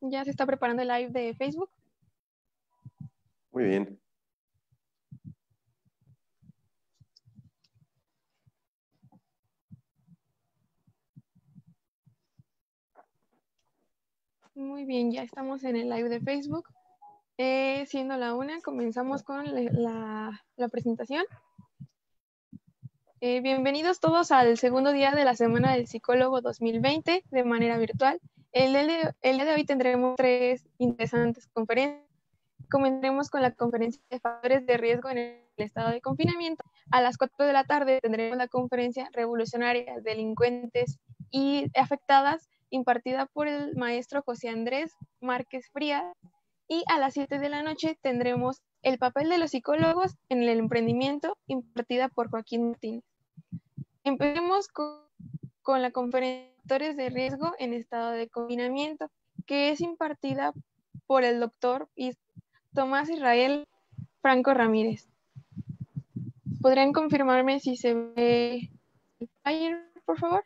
Ya se está preparando el live de Facebook. Muy bien. Muy bien, ya estamos en el live de Facebook. Siendo la 1, comenzamos con la presentación. Bienvenidos todos al segundo día de la Semana del Psicólogo 2020 de manera virtual. El día de hoy tendremos 3 interesantes conferencias. Comenzaremos con la conferencia de factores de riesgo en el estado de confinamiento. A las 4 de la tarde tendremos la conferencia revolucionaria, delincuentes y afectadas, impartida por el maestro José Andrés Márquez Frías. Y a las 7 de la noche tendremos el papel de los psicólogos en el emprendimiento, impartida por Joaquín Martínez. Empecemos con la conferencia de factores de riesgo en estado de confinamiento, que es impartida por el doctor Tomás Israel Franco Ramírez. ¿Podrían confirmarme si se ve el flyer, por favor?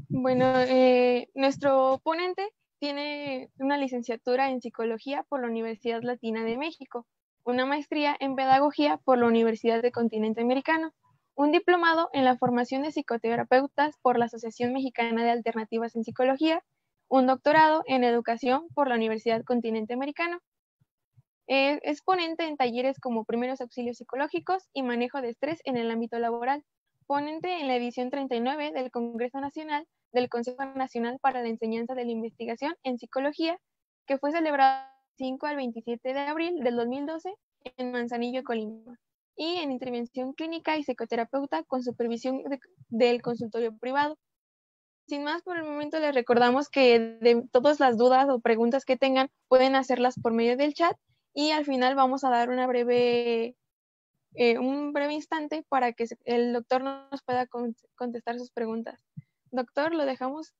Bueno, nuestro ponente tiene una licenciatura en Psicología por la Universidad Latina de México, una maestría en Pedagogía por la Universidad del Continente Americano, un diplomado en la formación de psicoterapeutas por la Asociación Mexicana de Alternativas en Psicología, un doctorado en Educación por la Universidad Continente Americano. Es ponente en talleres como primeros auxilios psicológicos y manejo de estrés en el ámbito laboral. Ponente en la edición 39 del Congreso Nacional del Consejo Nacional para la Enseñanza de la Investigación en Psicología, que fue celebrado del 5 al 27 de abril del 2012 en Manzanillo, Colima. Y en intervención clínica y psicoterapeuta con supervisión del consultorio privado. Sin más, por el momento les recordamos que de todas las dudas o preguntas que tengan pueden hacerlas por medio del chat y al final vamos a dar un breve instante para que el doctor nos pueda contestar sus preguntas. Doctor, lo dejamos.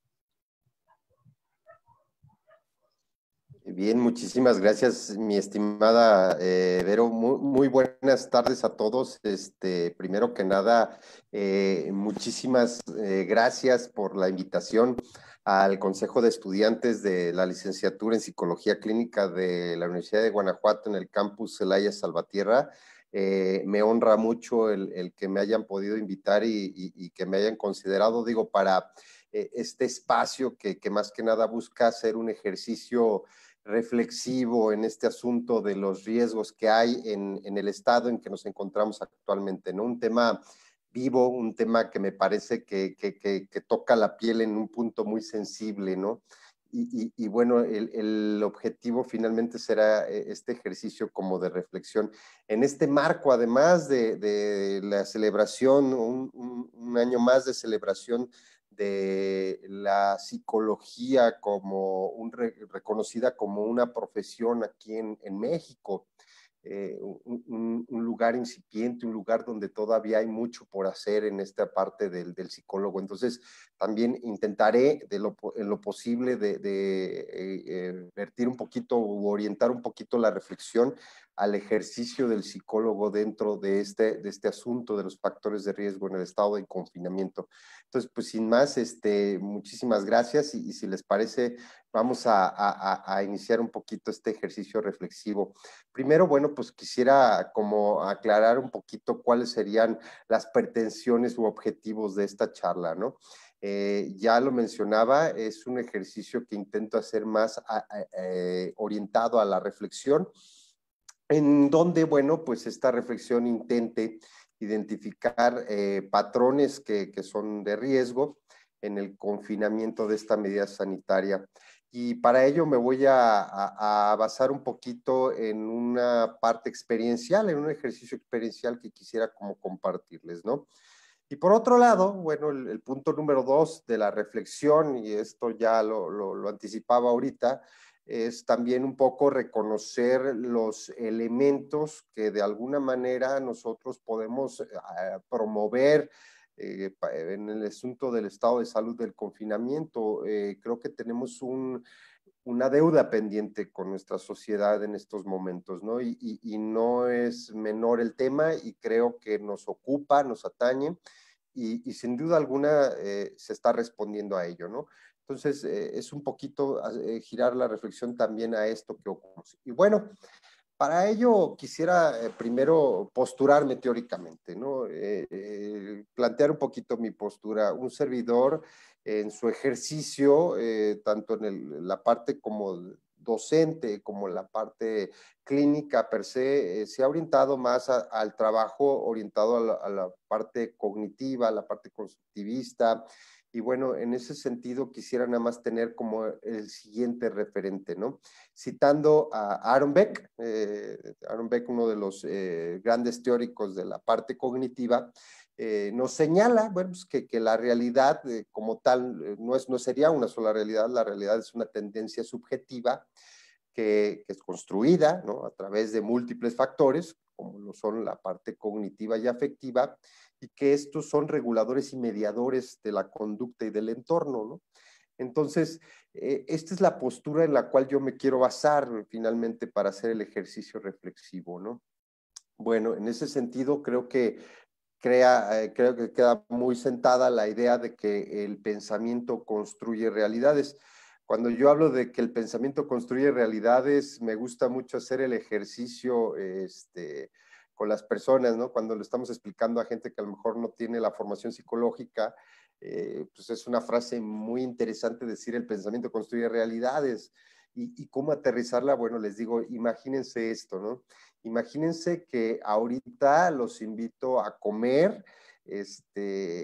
Bien, muchísimas gracias, mi estimada Vero. Muy buenas tardes a todos. Primero que nada, muchísimas gracias por la invitación al Consejo de Estudiantes de la Licenciatura en Psicología Clínica de la Universidad de Guanajuato en el campus Celaya Salvatierra. Me honra mucho el que me hayan podido invitar y que me hayan considerado, digo, para este espacio que más que nada busca hacer un ejercicio reflexivo en este asunto de los riesgos que hay en el estado en que nos encontramos actualmente, ¿no? Un tema vivo, un tema que me parece que toca la piel en un punto muy sensible, ¿no? Y bueno, el objetivo finalmente será este ejercicio como de reflexión. En este marco, además de la celebración, un año más de celebración de la psicología como reconocida como una profesión aquí en México, un lugar incipiente, un lugar donde todavía hay mucho por hacer en esta parte del psicólogo. Entonces, también intentaré en lo posible de vertir un poquito o orientar un poquito la reflexión al ejercicio del psicólogo dentro de este asunto de los factores de riesgo en el estado de confinamiento. Entonces, pues sin más, muchísimas gracias y si les parece, vamos a iniciar un poquito este ejercicio reflexivo. Primero, bueno, pues quisiera como aclarar un poquito cuáles serían las pretensiones u objetivos de esta charla, ¿no? Ya lo mencionaba, es un ejercicio que intento hacer más orientado a la reflexión, en donde, bueno, pues esta reflexión intente identificar patrones que son de riesgo en el confinamiento de esta medida sanitaria. Y para ello me voy a basar un poquito en una parte experiencial, en un ejercicio experiencial que quisiera como compartirles, ¿no? Y por otro lado, bueno, el punto número 2 de la reflexión, y esto ya lo anticipaba ahorita, es también un poco reconocer los elementos que de alguna manera nosotros podemos promover en el asunto del estado de salud del confinamiento. Creo que tenemos una deuda pendiente con nuestra sociedad en estos momentos, ¿no? Y no es menor el tema y creo que nos ocupa, nos atañe y sin duda alguna se está respondiendo a ello, ¿no? Entonces, es un poquito girar la reflexión también a esto que ocurre. Y bueno, para ello quisiera primero posturarme teóricamente, ¿no? Plantear un poquito mi postura. Un servidor en su ejercicio, tanto en la parte como docente, como la parte clínica per se, se ha orientado más al trabajo orientado a la parte cognitiva, a la parte constructivista, y bueno, en ese sentido quisiera nada más tener como el siguiente referente, ¿no? Citando a Aaron Beck, uno de los grandes teóricos de la parte cognitiva, nos señala, bueno, pues que la realidad como tal no sería una sola realidad, la realidad es una tendencia subjetiva que es construida, ¿no? A través de múltiples factores, como lo son la parte cognitiva y afectiva, y que estos son reguladores y mediadores de la conducta y del entorno, ¿no? Entonces, esta es la postura en la cual yo me quiero basar finalmente para hacer el ejercicio reflexivo, ¿no? Bueno, en ese sentido creo que queda muy sentada la idea de que el pensamiento construye realidades. Cuando yo hablo de que el pensamiento construye realidades, me gusta mucho hacer el ejercicio con las personas, ¿no? Cuando lo estamos explicando a gente que a lo mejor no tiene la formación psicológica, pues es una frase muy interesante decir el pensamiento construye realidades. ¿Y cómo aterrizarla? Bueno, les digo, imagínense esto, ¿no? Imagínense que ahorita los invito a comer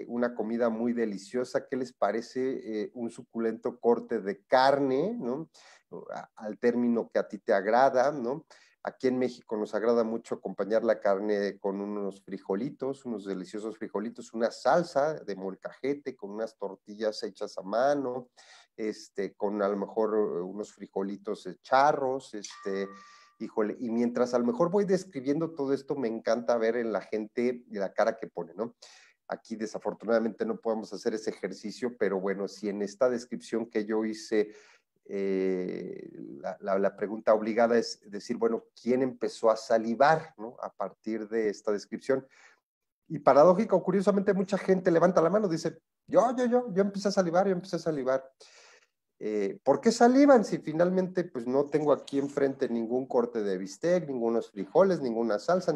una comida muy deliciosa. ¿Qué les parece un suculento corte de carne, ¿no? Al término que a ti te agrada, ¿no? Aquí en México nos agrada mucho acompañar la carne con unos frijolitos, unos deliciosos frijolitos, una salsa de molcajete con unas tortillas hechas a mano, con a lo mejor unos frijolitos charros, híjole, y mientras a lo mejor voy describiendo todo esto, me encanta ver en la gente la cara que pone, ¿no? Aquí desafortunadamente no podemos hacer ese ejercicio, pero bueno, si en esta descripción que yo hice, la pregunta obligada es decir, bueno, ¿quién empezó a salivar, ¿no? A partir de esta descripción. Y paradójico, curiosamente, mucha gente levanta la mano, dice, yo empecé a salivar, yo empecé a salivar. ¿Por qué salivan si finalmente pues no tengo aquí enfrente ningún corte de bistec, ningunos frijoles, ninguna salsa?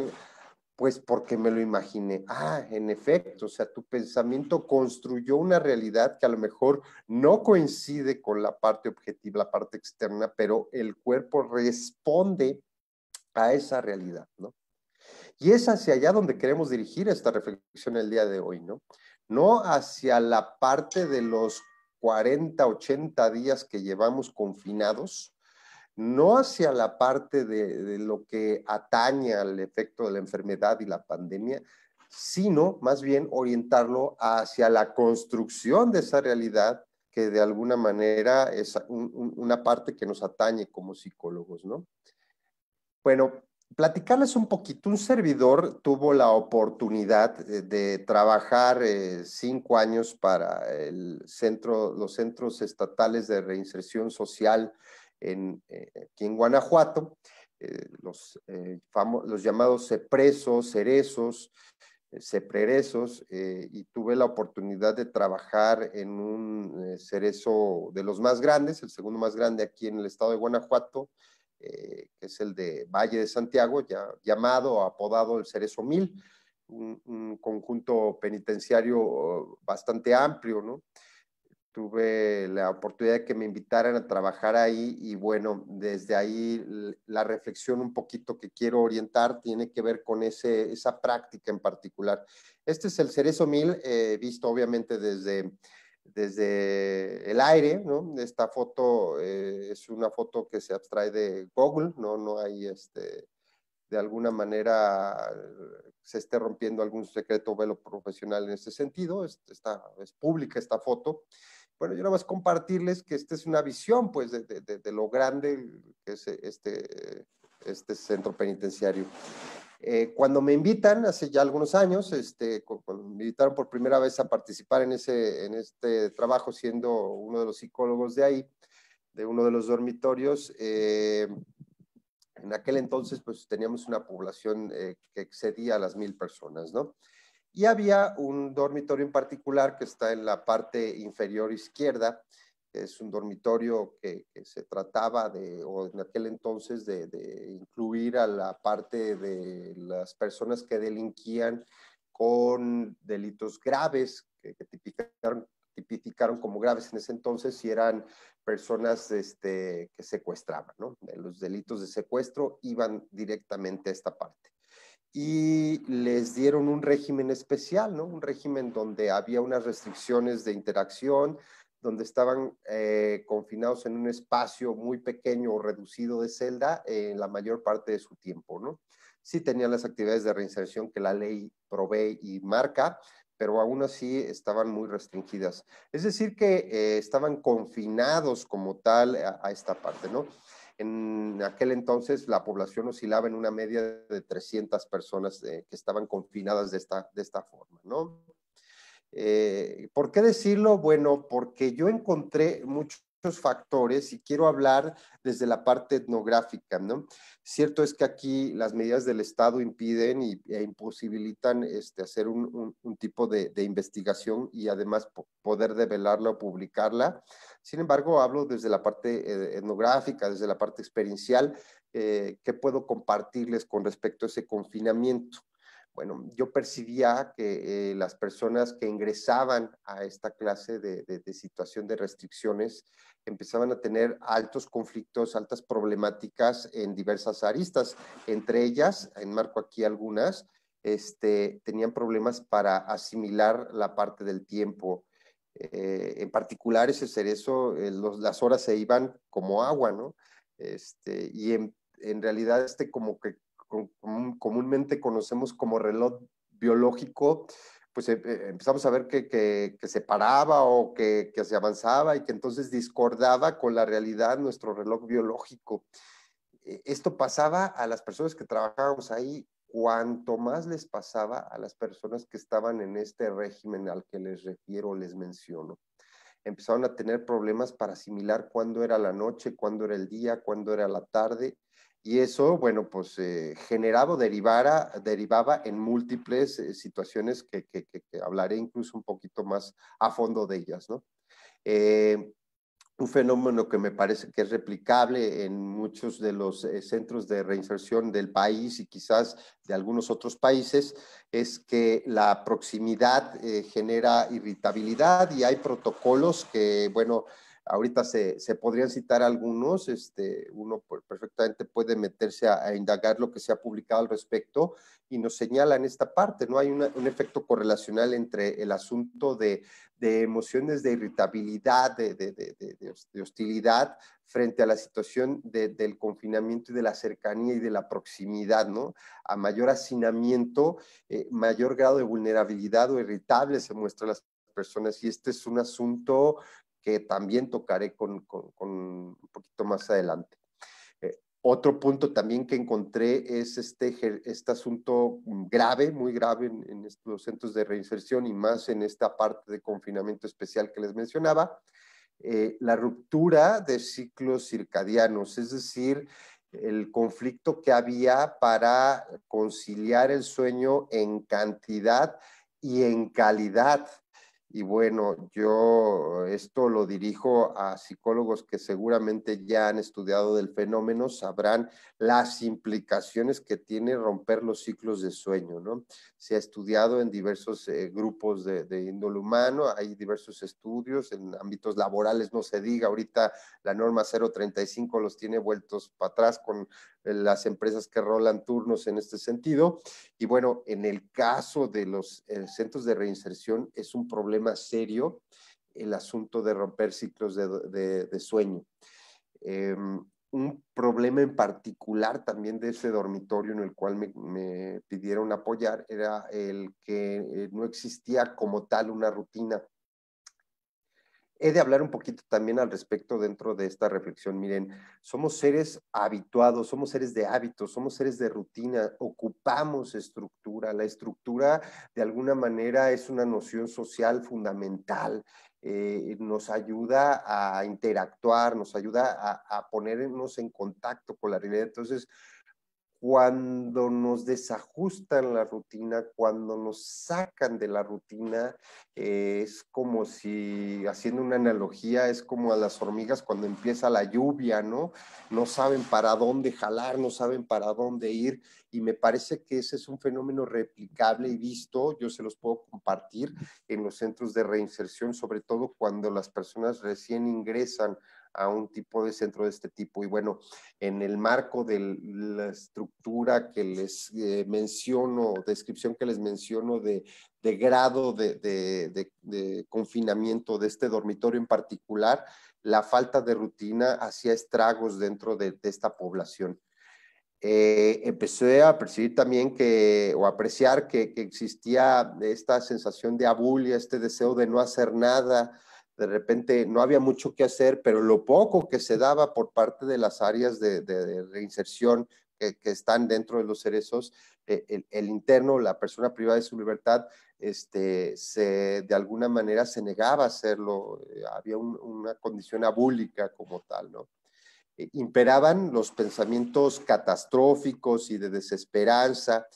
Pues porque me lo imaginé. Ah, en efecto, o sea, tu pensamiento construyó una realidad que a lo mejor no coincide con la parte objetiva, la parte externa, pero el cuerpo responde a esa realidad, ¿no? Y es hacia allá donde queremos dirigir esta reflexión el día de hoy, ¿no? No hacia la parte de los 40, 80 días que llevamos confinados, no hacia la parte de lo que atañe al efecto de la enfermedad y la pandemia, sino más bien orientarlo hacia la construcción de esa realidad que de alguna manera es una parte que nos atañe como psicólogos, ¿no? Bueno, platicarles un poquito. Un servidor tuvo la oportunidad de trabajar 5 años para los centros estatales de reinserción social aquí en Guanajuato, los llamados CEPRESOS, CERESOS, CEPRERESOS, y tuve la oportunidad de trabajar en un cerezo de los más grandes, el segundo más grande aquí en el estado de Guanajuato, que es el de Valle de Santiago, ya llamado o apodado el Cerezo 1000, un conjunto penitenciario bastante amplio, ¿no? Tuve la oportunidad de que me invitaran a trabajar ahí y bueno, desde ahí la reflexión un poquito que quiero orientar tiene que ver con esa práctica en particular. Este es el Cerezo 1000, visto obviamente desde el aire, ¿no? Esta foto es una foto que se abstrae de Google, no hay de alguna manera se esté rompiendo algún secreto velo profesional en ese sentido, es pública esta foto. Bueno, yo nada más compartirles que esta es una visión, pues, de lo grande que es este centro penitenciario. Cuando me invitan, hace ya algunos años, cuando me invitaron por primera vez a participar en este trabajo, siendo uno de los psicólogos de ahí, de uno de los dormitorios, en aquel entonces, pues, teníamos una población que excedía a las 1000 personas, ¿no? Y había un dormitorio en particular que está en la parte inferior izquierda, que es un dormitorio que se trataba de, o en aquel entonces, de incluir a la parte de las personas que delinquían con delitos graves, que tipificaron como graves en ese entonces, y eran personas que secuestraban, ¿no? Los delitos de secuestro iban directamente a esta parte. Y les dieron un régimen especial, ¿no? Un régimen donde había unas restricciones de interacción, donde estaban confinados en un espacio muy pequeño o reducido de celda en la mayor parte de su tiempo, ¿no? Sí tenían las actividades de reinserción que la ley provee y marca, pero aún así estaban muy restringidas. Es decir, que estaban confinados como tal a esta parte, ¿no? En aquel entonces la población oscilaba en una media de 300 personas que estaban confinadas de esta forma, ¿no? ¿Por qué decirlo? Bueno, porque yo encontré muchos factores y quiero hablar desde la parte etnográfica, ¿no? Cierto es que aquí las medidas del Estado impiden e imposibilitan hacer un tipo de investigación y además poder develarla o publicarla. Sin embargo, hablo desde la parte etnográfica, desde la parte experiencial, que puedo compartirles con respecto a ese confinamiento. Bueno, yo percibía que las personas que ingresaban a esta clase de situación de restricciones empezaban a tener altos conflictos, altas problemáticas en diversas aristas. Entre ellas, enmarco aquí algunas, tenían problemas para asimilar la parte del tiempo. En particular, ese cerezo, las horas se iban como agua, ¿no? Y en realidad, como que comúnmente conocemos como reloj biológico, pues empezamos a ver que se paraba o que se avanzaba y que entonces discordaba con la realidad nuestro reloj biológico. Esto pasaba a las personas que trabajábamos ahí, cuanto más les pasaba a las personas que estaban en este régimen al que les refiero, les menciono. Empezaron a tener problemas para asimilar cuándo era la noche, cuándo era el día, cuándo era la tarde, y eso, bueno, pues generaba o derivaba en múltiples situaciones que hablaré incluso un poquito más a fondo de ellas, ¿no? Eh, un fenómeno que me parece que es replicable en muchos de los centros de reinserción del país y quizás de algunos otros países, es que la proximidad genera irritabilidad y hay protocolos que, bueno, ahorita se podrían citar algunos, uno perfectamente puede meterse a indagar lo que se ha publicado al respecto y nos señala en esta parte, ¿no? Hay un efecto correlacional entre el asunto de emociones de irritabilidad, de hostilidad frente a la situación del confinamiento y de la cercanía y de la proximidad, ¿no? A mayor hacinamiento, mayor grado de vulnerabilidad o irritable se muestran las personas y este es un asunto que también tocaré con un poquito más adelante. Otro punto también que encontré es este asunto grave, muy grave en estos centros de reinserción y más en esta parte de confinamiento especial que les mencionaba, la ruptura de ciclos circadianos, es decir, el conflicto que había para conciliar el sueño en cantidad y en calidad. Y bueno, yo esto lo dirijo a psicólogos que seguramente ya han estudiado del fenómeno, sabrán las implicaciones que tiene romper los ciclos de sueño, ¿no? Se ha estudiado en diversos grupos de índole humano, hay diversos estudios, en ámbitos laborales no se diga, ahorita la norma 035 los tiene vueltos para atrás con las empresas que rolan turnos en este sentido. Y bueno, en el caso de los centros de reinserción es un problema serio el asunto de romper ciclos de sueño. Un problema en particular también de ese dormitorio en el cual me pidieron apoyar era el que no existía como tal una rutina. He de hablar un poquito también al respecto dentro de esta reflexión. Miren, somos seres habituados, somos seres de hábitos, somos seres de rutina, ocupamos estructura. La estructura, de alguna manera, es una noción social fundamental. Nos ayuda a interactuar, nos ayuda a ponernos en contacto con la realidad. Entonces, cuando nos desajustan la rutina, cuando nos sacan de la rutina, es como si, haciendo una analogía, es como a las hormigas cuando empieza la lluvia, ¿no? No saben para dónde jalar, no saben para dónde ir, y me parece que ese es un fenómeno replicable y visto, yo se los puedo compartir en los centros de reinserción, sobre todo cuando las personas recién ingresan a un tipo de centro de este tipo. Y bueno, en el marco de la estructura que les menciono, descripción que les menciono de grado de confinamiento de este dormitorio en particular, la falta de rutina hacía estragos dentro de esta población. Empecé a percibir también o apreciar que existía esta sensación de abulia, este deseo de no hacer nada. De repente no había mucho que hacer, pero lo poco que se daba por parte de las áreas de reinserción que están dentro de los cerezos, el interno, la persona privada de su libertad, de alguna manera se negaba a hacerlo. Había una condición abúlica como tal, ¿no? Imperaban los pensamientos catastróficos y de desesperanza.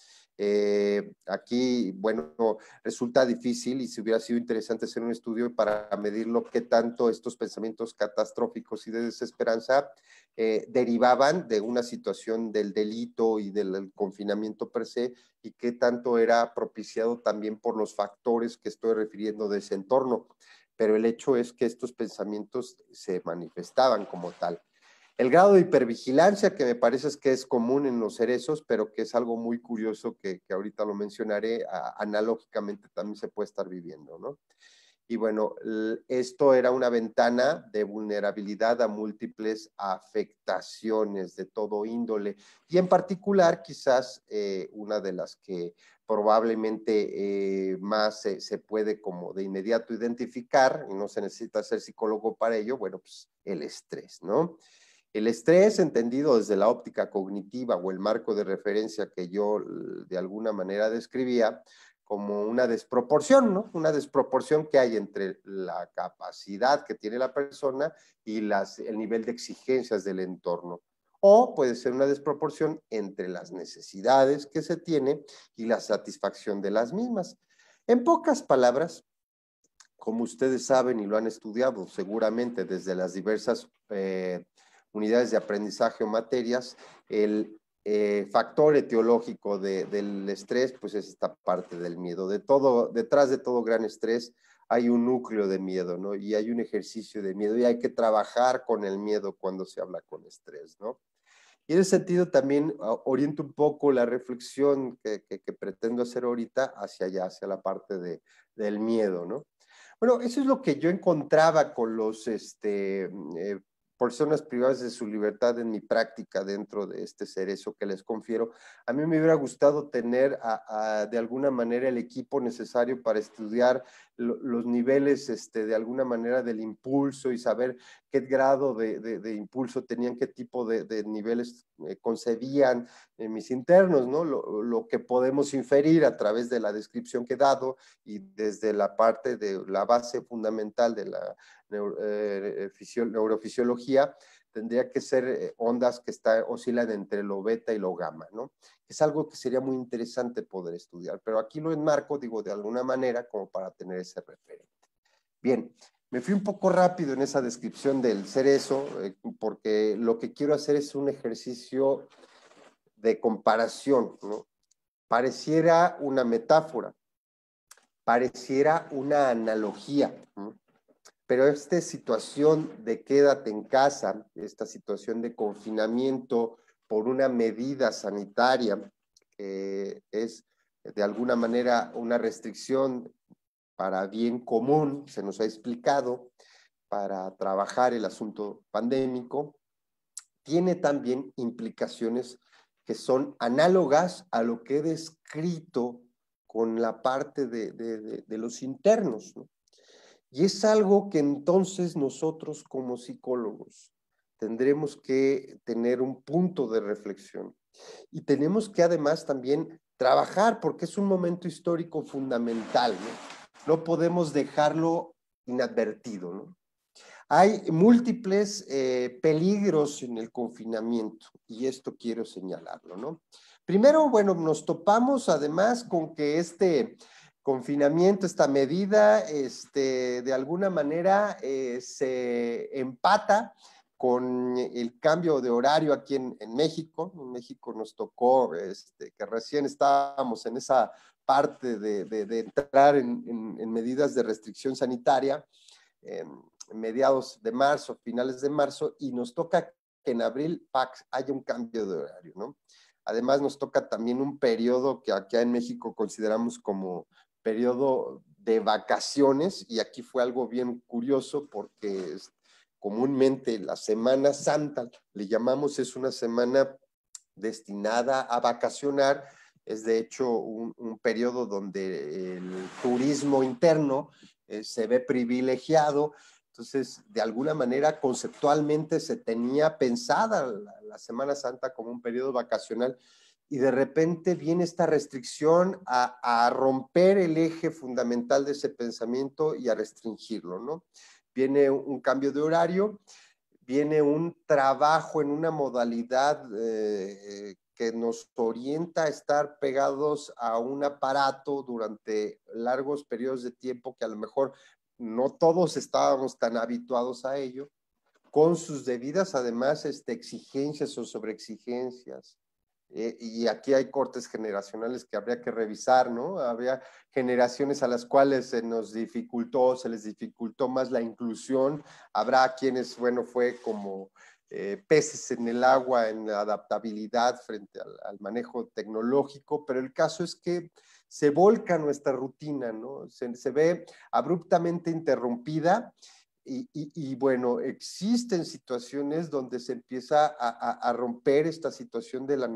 Aquí, bueno, resulta difícil y si hubiera sido interesante hacer un estudio para medirlo, qué tanto estos pensamientos catastróficos y de desesperanza derivaban de una situación del delito y del confinamiento per se, y qué tanto era propiciado también por los factores que estoy refiriendo de ese entorno. Pero el hecho es que estos pensamientos se manifestaban como tal. El grado de hipervigilancia, que me parece que es común en los cerezos, pero que es algo muy curioso que ahorita lo mencionaré, analógicamente también se puede estar viviendo, ¿no? Y bueno, esto era una ventana de vulnerabilidad a múltiples afectaciones de todo índole. Y en particular, quizás una de las que probablemente más se puede como de inmediato identificar, y no se necesita ser psicólogo para ello, bueno, pues el estrés, ¿no? El estrés, entendido desde la óptica cognitiva o el marco de referencia que yo de alguna manera describía, como una desproporción, ¿no? Una desproporción que hay entre la capacidad que tiene la persona y el nivel de exigencias del entorno. O puede ser una desproporción entre las necesidades que se tiene y la satisfacción de las mismas. En pocas palabras, como ustedes saben y lo han estudiado seguramente desde las diversas unidades de aprendizaje o materias, el factor etiológico del estrés, pues es esta parte del miedo. Detrás de todo gran estrés hay un núcleo de miedo, ¿no? Y hay un ejercicio de miedo y hay que trabajar con el miedo cuando se habla con estrés, ¿no? Y en ese sentido también oriento un poco la reflexión que pretendo hacer ahorita hacia allá, hacia la parte del miedo, ¿no? Bueno, eso es lo que yo encontraba con los personas privadas de su libertad en mi práctica dentro de este cerezo que les confiero. A mí me hubiera gustado tener de alguna manera el equipo necesario para estudiar los niveles de alguna manera del impulso y saber qué grado de impulso tenían, qué tipo de niveles concebían mis internos, ¿no? Lo que podemos inferir a través de la descripción que he dado y desde la parte de la base fundamental de la neurofisiología, tendría que ser ondas que oscilan entre lo beta y lo gamma, ¿no? Es algo que sería muy interesante poder estudiar, pero aquí lo enmarco, digo, de alguna manera como para tener ese referente. Bien, me fui un poco rápido en esa descripción del cerezo, porque lo que quiero hacer es un ejercicio de comparación, ¿no? Pareciera una metáfora, pareciera una analogía, ¿no? Pero esta situación de quédate en casa, esta situación de confinamiento por una medida sanitaria, que es de alguna manera una restricción para bien común, se nos ha explicado, para trabajar el asunto pandémico, tiene también implicaciones que son análogas a lo que he descrito con la parte de los internos, ¿no? Y es algo que entonces nosotros como psicólogos tendremos que tener un punto de reflexión y tenemos que además también trabajar porque es un momento histórico fundamental, ¿no? No podemos dejarlo inadvertido, ¿no? Hay múltiples peligros en el confinamiento y esto quiero señalarlo, ¿no? Primero, bueno, nos topamos además con que este confinamiento, esta medida, de alguna manera se empata con el cambio de horario aquí en México. En México nos tocó que recién estábamos en esa parte de entrar en medidas de restricción sanitaria. Mediados de marzo, finales de marzo, y nos toca que en abril haya un cambio de horario, ¿no? Además nos toca también un periodo que aquí en México consideramos como periodo de vacaciones, y aquí fue algo bien curioso porque comúnmente la Semana Santa, le llamamos, es una semana destinada a vacacionar. Es de hecho un periodo donde el turismo interno se ve privilegiado. Entonces, de alguna manera, conceptualmente se tenía pensada la Semana Santa como un periodo vacacional, y de repente viene esta restricción a romper el eje fundamental de ese pensamiento y a restringirlo, ¿no? Viene un cambio de horario, viene un trabajo en una modalidad que nos orienta a estar pegados a un aparato durante largos periodos de tiempo que a lo mejor no todos estábamos tan habituados a ello, con sus debidas, además, exigencias o sobreexigencias. Y aquí hay cortes generacionales que habría que revisar, ¿no? Habría generaciones a las cuales se les dificultó más la inclusión. Habrá quienes, bueno, fue como peces en el agua en la adaptabilidad frente al manejo tecnológico, pero el caso es que se volca nuestra rutina, ¿no? Se ve abruptamente interrumpida. Bueno, existen situaciones donde se empieza a romper esta situación de la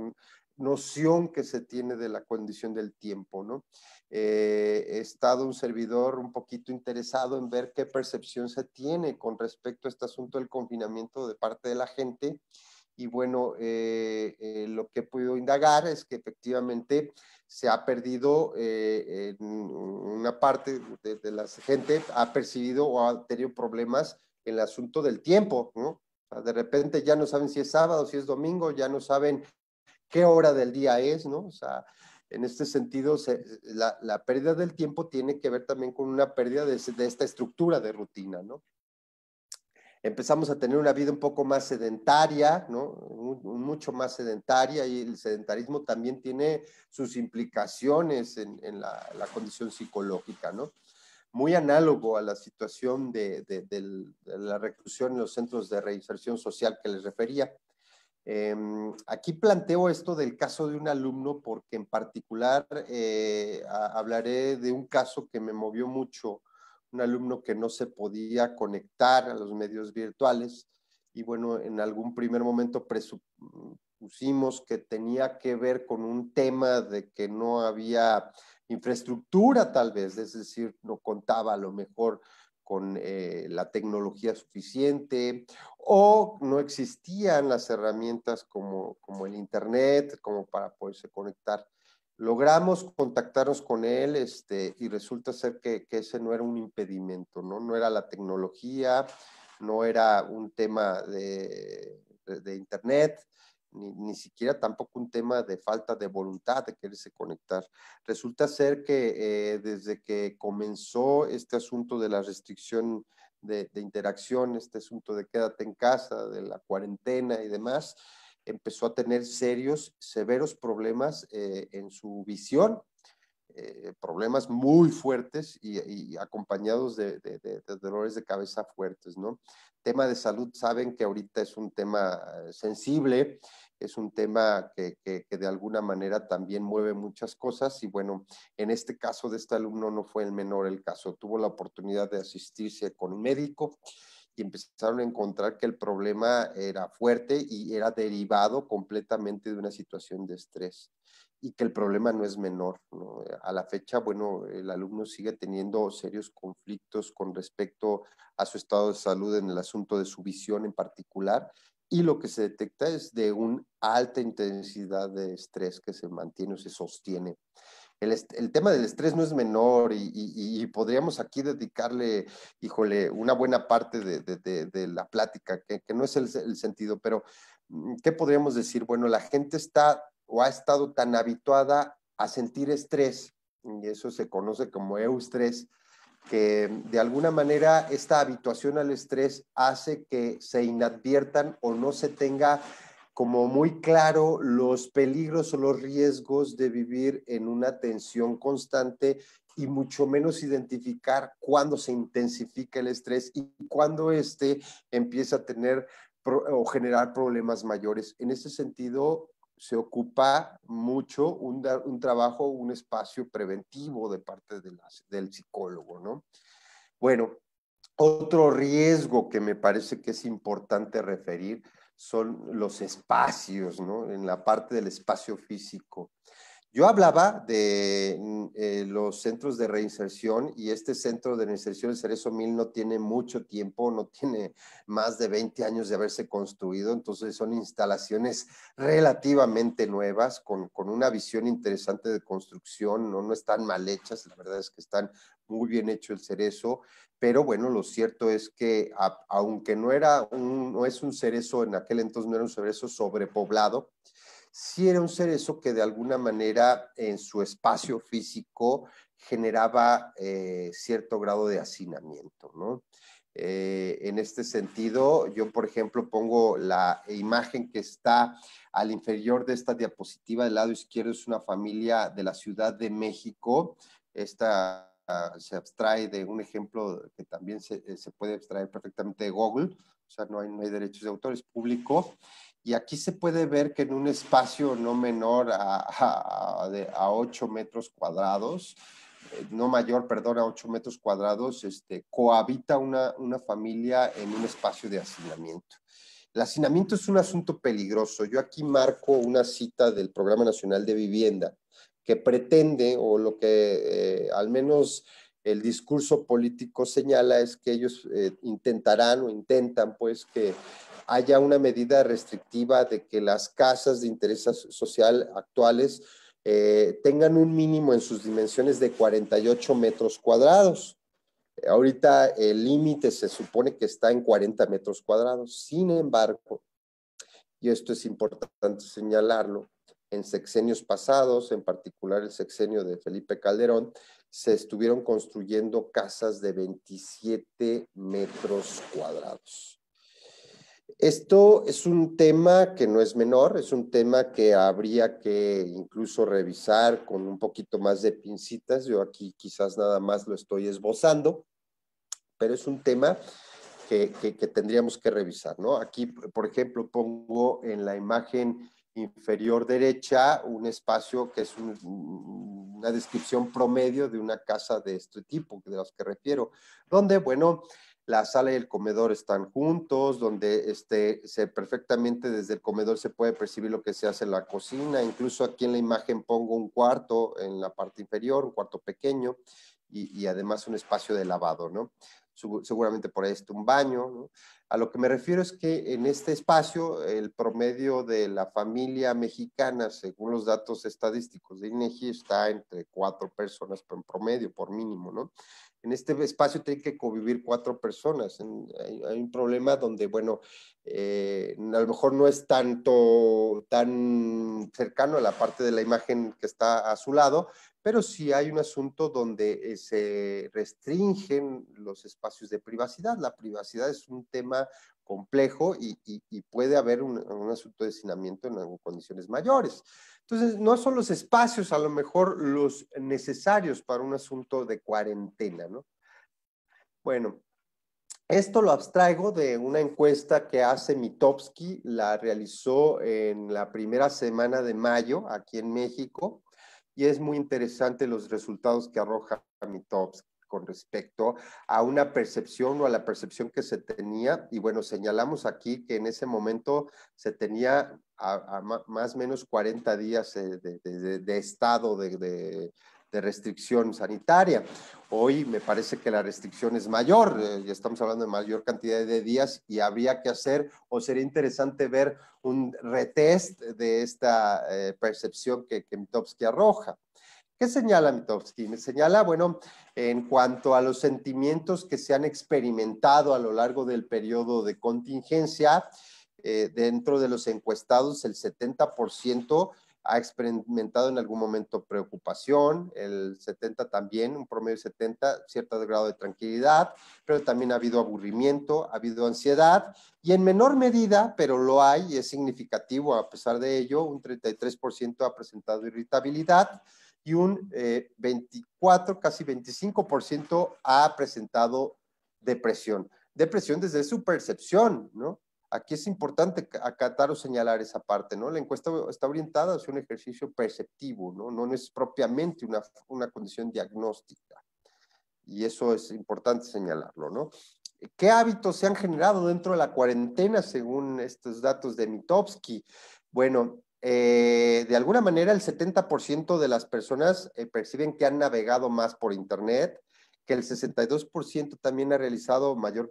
noción que se tiene de la condición del tiempo, ¿no? He estado un servidor un poquito interesado en ver qué percepción se tiene con respecto a este asunto del confinamiento de parte de la gente, y bueno, lo que he podido indagar es que efectivamente se ha perdido, una parte de la gente ha percibido o ha tenido problemas en el asunto del tiempo, ¿no? O sea, de repente ya no saben si es sábado, si es domingo, ya no saben qué hora del día es, ¿no? O sea, en este sentido, la pérdida del tiempo tiene que ver también con una pérdida de esta estructura de rutina, ¿no? Empezamos a tener una vida un poco más sedentaria, ¿no? Mucho más sedentaria, y el sedentarismo también tiene sus implicaciones en la condición psicológica, ¿no? Muy análogo a la situación de la reclusión en los centros de reinserción social que les refería. Aquí planteo esto del caso de un alumno porque en particular hablaré de un caso que me movió mucho, un alumno que no se podía conectar a los medios virtuales, y bueno, en algún primer momento presupusimos que tenía que ver con un tema de que no había infraestructura tal vez, es decir, no contaba a lo mejor con la tecnología suficiente, o no existían las herramientas como el internet, como para poderse conectar. Logramos contactarnos con él, y resulta ser que ese no era un impedimento, ¿no? No era la tecnología, no era un tema de internet, ni siquiera tampoco un tema de falta de voluntad de quererse conectar. Resulta ser que desde que comenzó este asunto de la restricción de interacción, este asunto de quédate en casa, de la cuarentena y demás, empezó a tener serios, severos problemas en su visión, problemas muy fuertes y acompañados de dolores de cabeza fuertes, ¿no? Tema de salud, saben que ahorita es un tema sensible, es un tema que de alguna manera también mueve muchas cosas, y bueno, en este caso de este alumno no fue el menor el caso, tuvo la oportunidad de asistirse con un médico y empezaron a encontrar que el problema era fuerte y era derivado completamente de una situación de estrés, y que el problema no es menor, ¿no? A la fecha, bueno, el alumno sigue teniendo serios conflictos con respecto a su estado de salud en el asunto de su visión en particular, y lo que se detecta es de una alta intensidad de estrés que se mantiene o se sostiene. El tema del estrés no es menor y podríamos aquí dedicarle, híjole, una buena parte de la plática, que no es el sentido, pero ¿qué podríamos decir? Bueno, la gente está o ha estado tan habituada a sentir estrés, y eso se conoce como eustrés, que de alguna manera esta habituación al estrés hace que se inadviertan o no se tenga como muy claro los peligros o los riesgos de vivir en una tensión constante y mucho menos identificar cuándo se intensifica el estrés y cuándo este empieza a tener o generar problemas mayores. En ese sentido, se ocupa mucho un trabajo, un espacio preventivo de parte del psicólogo, ¿no? Bueno, otro riesgo que me parece que es importante referir son los espacios, ¿no? En la parte del espacio físico. Yo hablaba de los centros de reinserción y este centro de reinserción, el Cerezo 1000, no tiene mucho tiempo, no tiene más de 20 años de haberse construido, entonces son instalaciones relativamente nuevas, con una visión interesante de construcción, no están mal hechas, la verdad es que están muy bien hecho el Cerezo, pero bueno, lo cierto es que aunque no es un cerezo, en aquel entonces no era un cerezo sobrepoblado, sí era un cerezo que de alguna manera en su espacio físico generaba cierto grado de hacinamiento, ¿no? En este sentido, yo por ejemplo pongo la imagen que está al inferior de esta diapositiva, del lado izquierdo es una familia de la Ciudad de México. Esta se abstrae de un ejemplo que también se puede abstraer perfectamente de Google, o sea, no hay derechos de autor, es público. Y aquí se puede ver que en un espacio no menor a 8 metros cuadrados, no mayor, perdón, a 8 metros cuadrados, cohabita una familia en un espacio de hacinamiento. El hacinamiento es un asunto peligroso. Yo aquí marco una cita del Programa Nacional de Vivienda que pretende, o lo que al menos el discurso político señala, es que ellos intentarán o intentan pues que haya una medida restrictiva de que las casas de interés social actuales tengan un mínimo en sus dimensiones de 48 metros cuadrados. Ahorita el límite se supone que está en 40 metros cuadrados. Sin embargo, y esto es importante señalarlo, en sexenios pasados, en particular el sexenio de Felipe Calderón, se estuvieron construyendo casas de 27 metros cuadrados. Esto es un tema que no es menor, es un tema que habría que incluso revisar con un poquito más de pincitas. Yo aquí quizás nada más lo estoy esbozando, pero es un tema que tendríamos que revisar, ¿no? Aquí, por ejemplo, pongo en la imagen inferior derecha un espacio que es una descripción promedio de una casa de este tipo, de los que refiero, donde, bueno, la sala y el comedor están juntos, donde perfectamente desde el comedor se puede percibir lo que se hace en la cocina. Incluso aquí en la imagen pongo un cuarto en la parte inferior, un cuarto pequeño, y además un espacio de lavado, ¿no? Seguramente por ahí está un baño, ¿no? A lo que me refiero es que en este espacio el promedio de la familia mexicana, según los datos estadísticos de INEGI, está entre 4 personas en promedio, por mínimo, ¿no? En este espacio tienen que convivir 4 personas. Hay un problema donde, bueno, a lo mejor no es tan cercano a la parte de la imagen que está a su lado, pero sí hay un asunto donde se restringen los espacios de privacidad. La privacidad es un tema complejo y puede haber un asunto de hacinamiento en condiciones mayores. Entonces, no son los espacios a lo mejor los necesarios para un asunto de cuarentena, ¿no? Bueno, esto lo abstraigo de una encuesta que hace Mitofsky, la realizó en la primera semana de mayo aquí en México, y es muy interesante los resultados que arroja Mitofsky con respecto a una percepción o a la percepción que se tenía. Y bueno, señalamos aquí que en ese momento se tenía a más o menos 40 días de estado de de restricción sanitaria. Hoy me parece que la restricción es mayor, ya estamos hablando de mayor cantidad de días y habría que hacer, o sería interesante ver un retest de esta percepción que Mitofsky arroja. ¿Qué señala Mitofsky? Me señala, bueno, en cuanto a los sentimientos que se han experimentado a lo largo del periodo de contingencia, dentro de los encuestados, el 70% ha experimentado en algún momento preocupación, el 70 también, un promedio de 70, cierto grado de tranquilidad, pero también ha habido aburrimiento, ha habido ansiedad, y en menor medida, pero lo hay, y es significativo a pesar de ello, un 33% ha presentado irritabilidad, y un 24, casi 25% ha presentado depresión. Depresión desde su percepción, ¿no? Aquí es importante acatar o señalar esa parte, ¿no? La encuesta está orientada hacia un ejercicio perceptivo, ¿no? No es propiamente una condición diagnóstica. Y eso es importante señalarlo, ¿no? ¿Qué hábitos se han generado dentro de la cuarentena según estos datos de Mitofsky? Bueno, de alguna manera el 70% de las personas perciben que han navegado más por internet, que el 62% también ha realizado mayor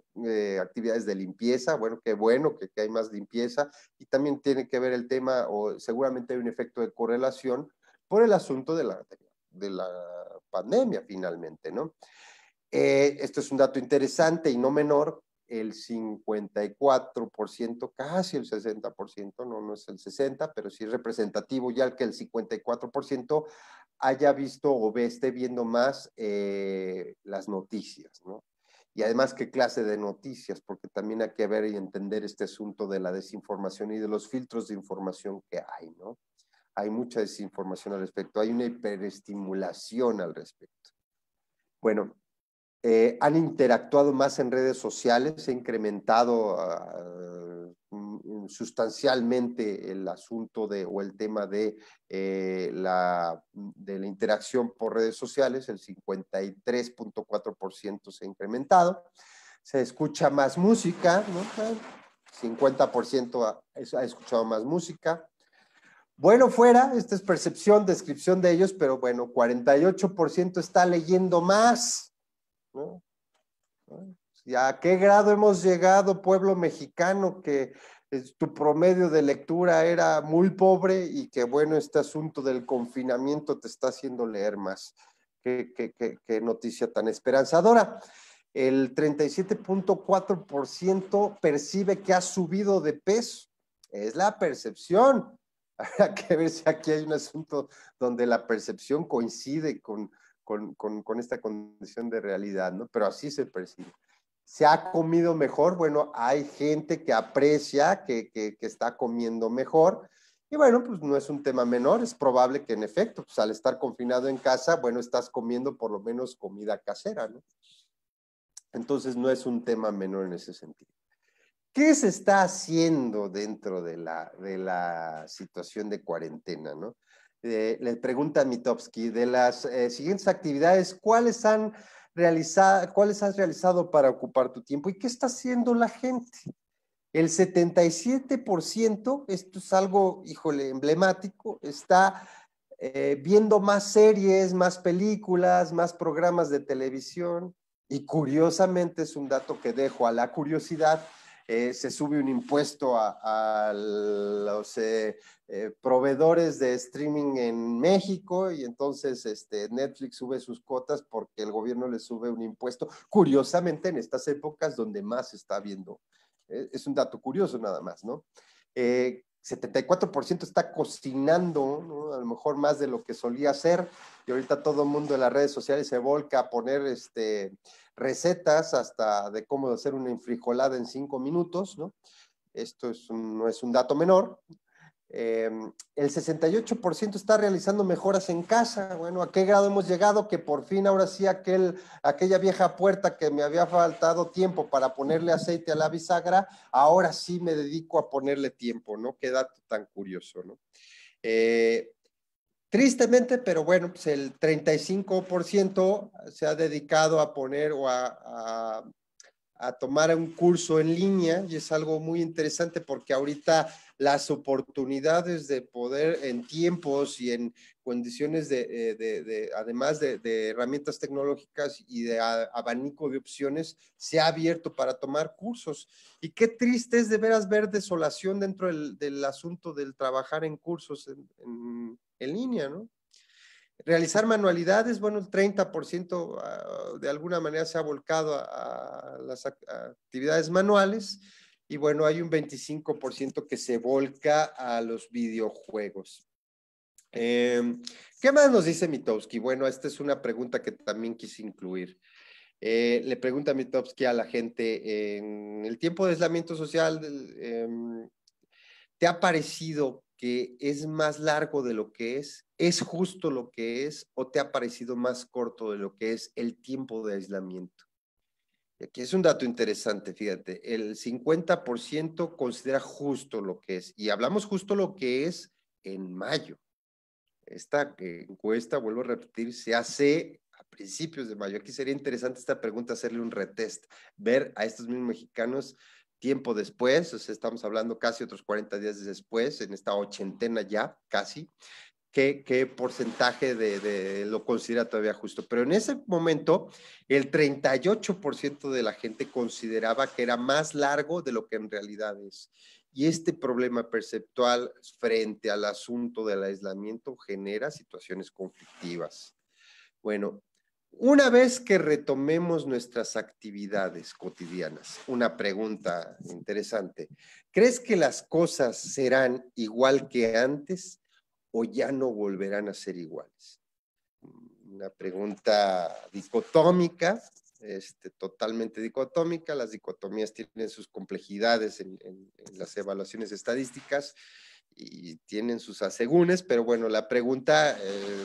actividades de limpieza. Bueno, qué bueno que hay más limpieza, y también tiene que ver el tema, o seguramente hay un efecto de correlación por el asunto de la pandemia finalmente, ¿no? Esto es un dato interesante y no menor, el 54%, casi el 60%, no es el 60%, pero sí es representativo ya que el 54% haya visto o esté viendo más las noticias, ¿no? Y además, ¿qué clase de noticias? Porque también hay que ver y entender este asunto de la desinformación y de los filtros de información que hay, ¿no? Hay mucha desinformación al respecto, hay una hiperestimulación al respecto. Bueno, han interactuado más en redes sociales, se ha incrementado sustancialmente el asunto o el tema de la interacción por redes sociales, el 53.4% se ha incrementado. Se escucha más música, ¿no? 50% ha escuchado más música. Bueno, fuera, esta es percepción, descripción de ellos, pero bueno, 48% está leyendo más, ¿no? ¿Y a qué grado hemos llegado, pueblo mexicano, que tu promedio de lectura era muy pobre y que, bueno, este asunto del confinamiento te está haciendo leer más? Qué noticia tan esperanzadora. El 37.4% percibe que ha subido de peso. Es la percepción. Habrá que ver si aquí hay un asunto donde la percepción coincide con esta condición de realidad, ¿no? Pero así se percibe. ¿Se ha comido mejor? Bueno, hay gente que aprecia que está comiendo mejor, y bueno, pues no es un tema menor, es probable que en efecto, pues al estar confinado en casa, bueno, estás comiendo por lo menos comida casera, ¿no? Entonces no es un tema menor en ese sentido. ¿Qué se está haciendo dentro de la situación de cuarentena, ¿no? Le pregunta a Mitofsky, de las siguientes actividades, ¿cuáles has realizado para ocupar tu tiempo y qué está haciendo la gente? El 77%, esto es algo, híjole, emblemático, está viendo más series, más películas, más programas de televisión, y curiosamente es un dato que dejo a la curiosidad. Se sube un impuesto a los proveedores de streaming en México, y entonces Netflix sube sus cuotas porque el gobierno le sube un impuesto, curiosamente en estas épocas donde más se está viendo. Es un dato curioso nada más, ¿no? 74% está cocinando, ¿no? A lo mejor más de lo que solía hacer, y ahorita todo el mundo en las redes sociales se volca a poner recetas hasta de cómo hacer una enfrijolada en 5 minutos, ¿no? Esto no es un dato menor. El 68% está realizando mejoras en casa. Bueno, ¿a qué grado hemos llegado? Que por fin ahora sí aquella vieja puerta que me había faltado tiempo para ponerle aceite a la bisagra, ahora sí me dedico a ponerle tiempo, ¿no? Qué dato tan curioso, ¿no? Tristemente, pero bueno, pues el 35% se ha dedicado a poner o a tomar un curso en línea, y es algo muy interesante porque ahorita las oportunidades de poder en tiempos y en condiciones además de herramientas tecnológicas y de abanico de opciones, se ha abierto para tomar cursos. Y qué triste es de veras ver desolación dentro del asunto del trabajar en cursos en línea, ¿no? Realizar manualidades, bueno, el 30% de alguna manera se ha volcado a las actividades manuales y bueno, hay un 25% que se volca a los videojuegos. ¿Qué más nos dice Mitowski? Bueno, esta es una pregunta que también quise incluir. Le pregunta Mitowski a la gente, en el tiempo de aislamiento social, ¿te ha parecido que es más largo de lo que es justo lo que es, o te ha parecido más corto de lo que es el tiempo de aislamiento? Y aquí es un dato interesante, fíjate, el 50% considera justo lo que es, y hablamos justo lo que es en mayo. Esta encuesta, vuelvo a repetir, se hace a principios de mayo. Aquí sería interesante esta pregunta, hacerle un retest, ver a estos mismos mexicanos tiempo después, o sea, estamos hablando casi otros 40 días después, en esta ochentena ya, casi, qué porcentaje lo considera todavía justo. Pero en ese momento, el 38% de la gente consideraba que era más largo de lo que en realidad es. Y este problema perceptual frente al asunto del aislamiento genera situaciones conflictivas. Bueno, una vez que retomemos nuestras actividades cotidianas, una pregunta interesante. ¿Crees que las cosas serán igual que antes o ya no volverán a ser iguales? Una pregunta dicotómica, totalmente dicotómica. Las dicotomías tienen sus complejidades en las evaluaciones estadísticas y tienen sus asegúnes, pero bueno, la pregunta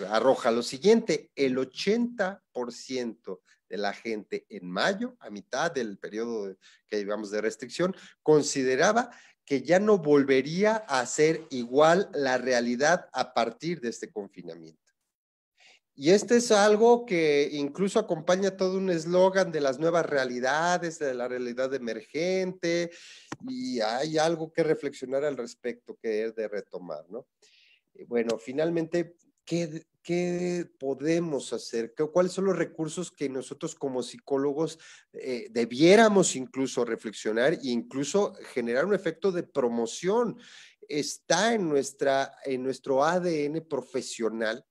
arroja lo siguiente: el 80% de la gente en mayo, a mitad del periodo que llevamos de restricción, consideraba que ya no volvería a ser igual la realidad a partir de este confinamiento. Y este es algo que incluso acompaña todo un eslogan de las nuevas realidades, de la realidad emergente, y hay algo que reflexionar al respecto que es de retomar, ¿no? Bueno, finalmente, ¿qué podemos hacer? ¿Cuáles son los recursos que nosotros como psicólogos debiéramos incluso reflexionar e incluso generar un efecto de promoción? Está en nuestro ADN profesional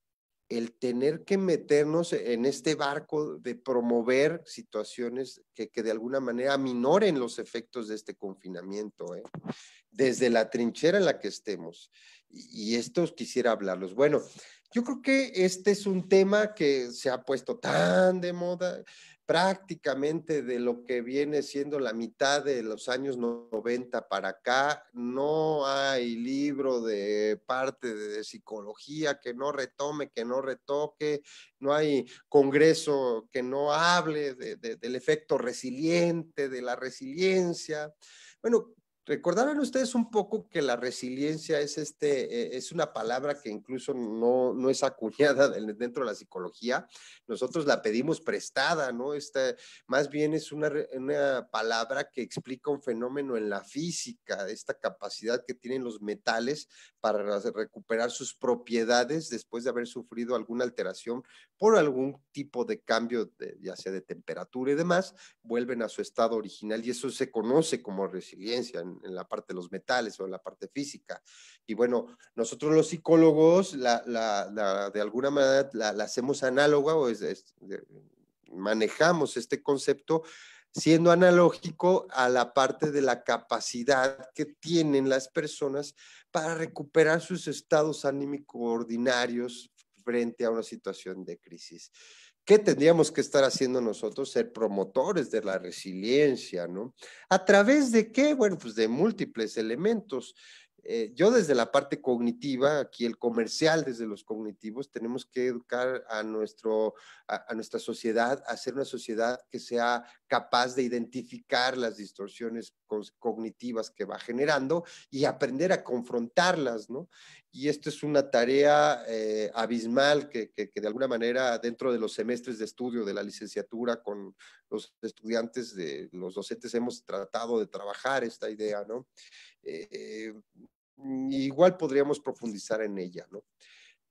el tener que meternos en este barco de promover situaciones que de alguna manera aminoren los efectos de este confinamiento, desde la trinchera en la que estemos. Y estos quisiera hablarlos. Bueno, yo creo que este es un tema que se ha puesto tan de moda, prácticamente de lo que viene siendo la mitad de los años 90 para acá. No hay libro de parte de psicología que no retome, que no retoque, no hay congreso que no hable del efecto resiliente, de la resiliencia. Bueno, recordarán ustedes un poco que la resiliencia es una palabra que incluso no es acuñada dentro de la psicología. Nosotros la pedimos prestada, ¿no? Más bien es una palabra que explica un fenómeno en la física, esta capacidad que tienen los metales para recuperar sus propiedades después de haber sufrido alguna alteración por algún tipo de cambio, ya sea de temperatura y demás, vuelven a su estado original, y eso se conoce como resiliencia en la parte de los metales o en la parte física. Y bueno, nosotros los psicólogos de alguna manera la hacemos análoga, o manejamos este concepto siendo analógico a la parte de la capacidad que tienen las personas para recuperar sus estados anímicos ordinarios frente a una situación de crisis. ¿Qué tendríamos que estar haciendo nosotros? Ser promotores de la resiliencia, ¿no? ¿A través de qué? Bueno, pues de múltiples elementos. Yo desde la parte cognitiva, aquí el comercial desde los cognitivos, tenemos que educar a nuestra sociedad, a ser una sociedad que sea capaz de identificar las distorsiones cognitivas que va generando y aprender a confrontarlas, ¿no? Y esto es una tarea abismal que de alguna manera dentro de los semestres de estudio de la licenciatura con los estudiantes, los docentes hemos tratado de trabajar esta idea, ¿no? igual podríamos profundizar en ella, ¿no?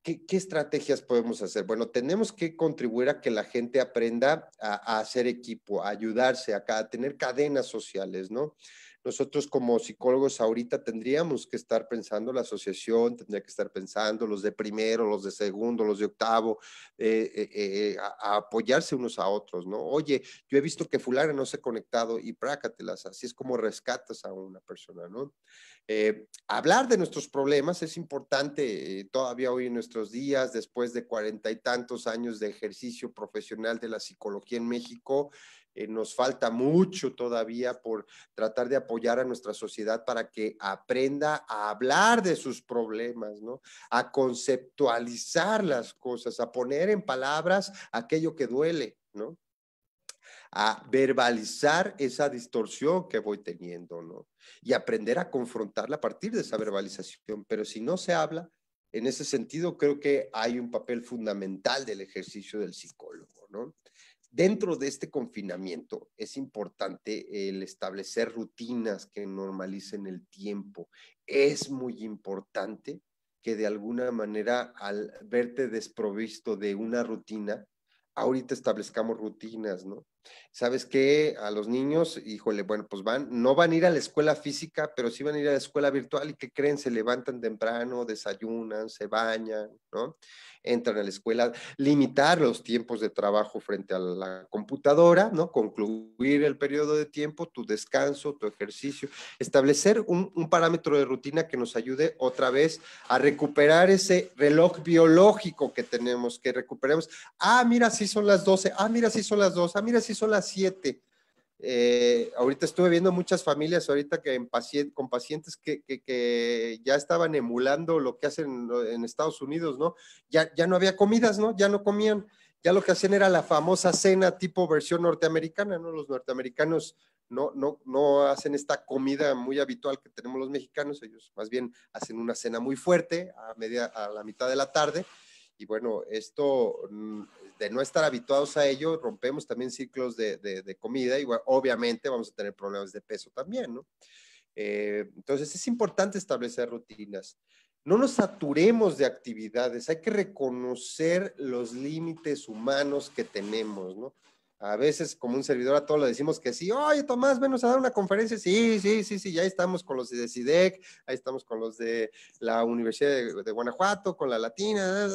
¿Qué estrategias podemos hacer? Bueno, tenemos que contribuir a que la gente aprenda a hacer equipo, a ayudarse, a tener cadenas sociales, ¿no? Nosotros como psicólogos ahorita tendríamos que estar pensando, la asociación tendría que estar pensando, los de primero, los de segundo, los de octavo, a apoyarse unos a otros, ¿no? Oye, yo he visto que fulana no se ha conectado y prácatelas, así es como rescatas a una persona, ¿no? Hablar de nuestros problemas es importante todavía hoy en nuestros días, después de 40 y tantos años de ejercicio profesional de la psicología en México. Nos falta mucho todavía por tratar de apoyar a nuestra sociedad para que aprenda a hablar de sus problemas, ¿no? A conceptualizar las cosas, a poner en palabras aquello que duele, ¿no? A verbalizar esa distorsión que voy teniendo, ¿no? Y aprender a confrontarla a partir de esa verbalización. Pero si no se habla, en ese sentido creo que hay un papel fundamental del ejercicio del psicólogo, ¿no? Dentro de este confinamiento es importante el establecer rutinas que normalicen el tiempo. Es muy importante que de alguna manera al verte desprovisto de una rutina, ahorita establezcamos rutinas, ¿no? ¿Sabes qué? A los niños, híjole, bueno, pues no van a ir a la escuela física, pero sí van a ir a la escuela virtual y ¿qué creen? Se levantan temprano, desayunan, se bañan, ¿no? Entran a la escuela, limitar los tiempos de trabajo frente a la computadora, ¿no? Concluir el periodo de tiempo, tu descanso, tu ejercicio, establecer un parámetro de rutina que nos ayude otra vez a recuperar ese reloj biológico que tenemos, que recuperemos. Ah, mira, sí son las 12. Ah, mira, sí son las 2. Ah, mira, sí son las 7. Ahorita estuve viendo muchas familias ahorita que con pacientes que ya estaban emulando lo que hacen en Estados Unidos, ¿no? Ya no había comidas, ¿no? Ya no comían, ya lo que hacían era la famosa cena tipo versión norteamericana, ¿no? Los norteamericanos no hacen esta comida muy habitual que tenemos los mexicanos, ellos más bien hacen una cena muy fuerte a la mitad de la tarde. Y bueno, esto de no estar habituados a ello, rompemos también ciclos de comida y bueno, obviamente vamos a tener problemas de peso también, ¿no? Entonces es importante establecer rutinas. No nos saturemos de actividades, hay que reconocer los límites humanos que tenemos, ¿no? A veces, como un servidor a todos le decimos que sí, oye Tomás, venos a dar una conferencia, sí, ya estamos con los de CIDEC, ahí estamos con los de la Universidad de Guanajuato, con la Latina,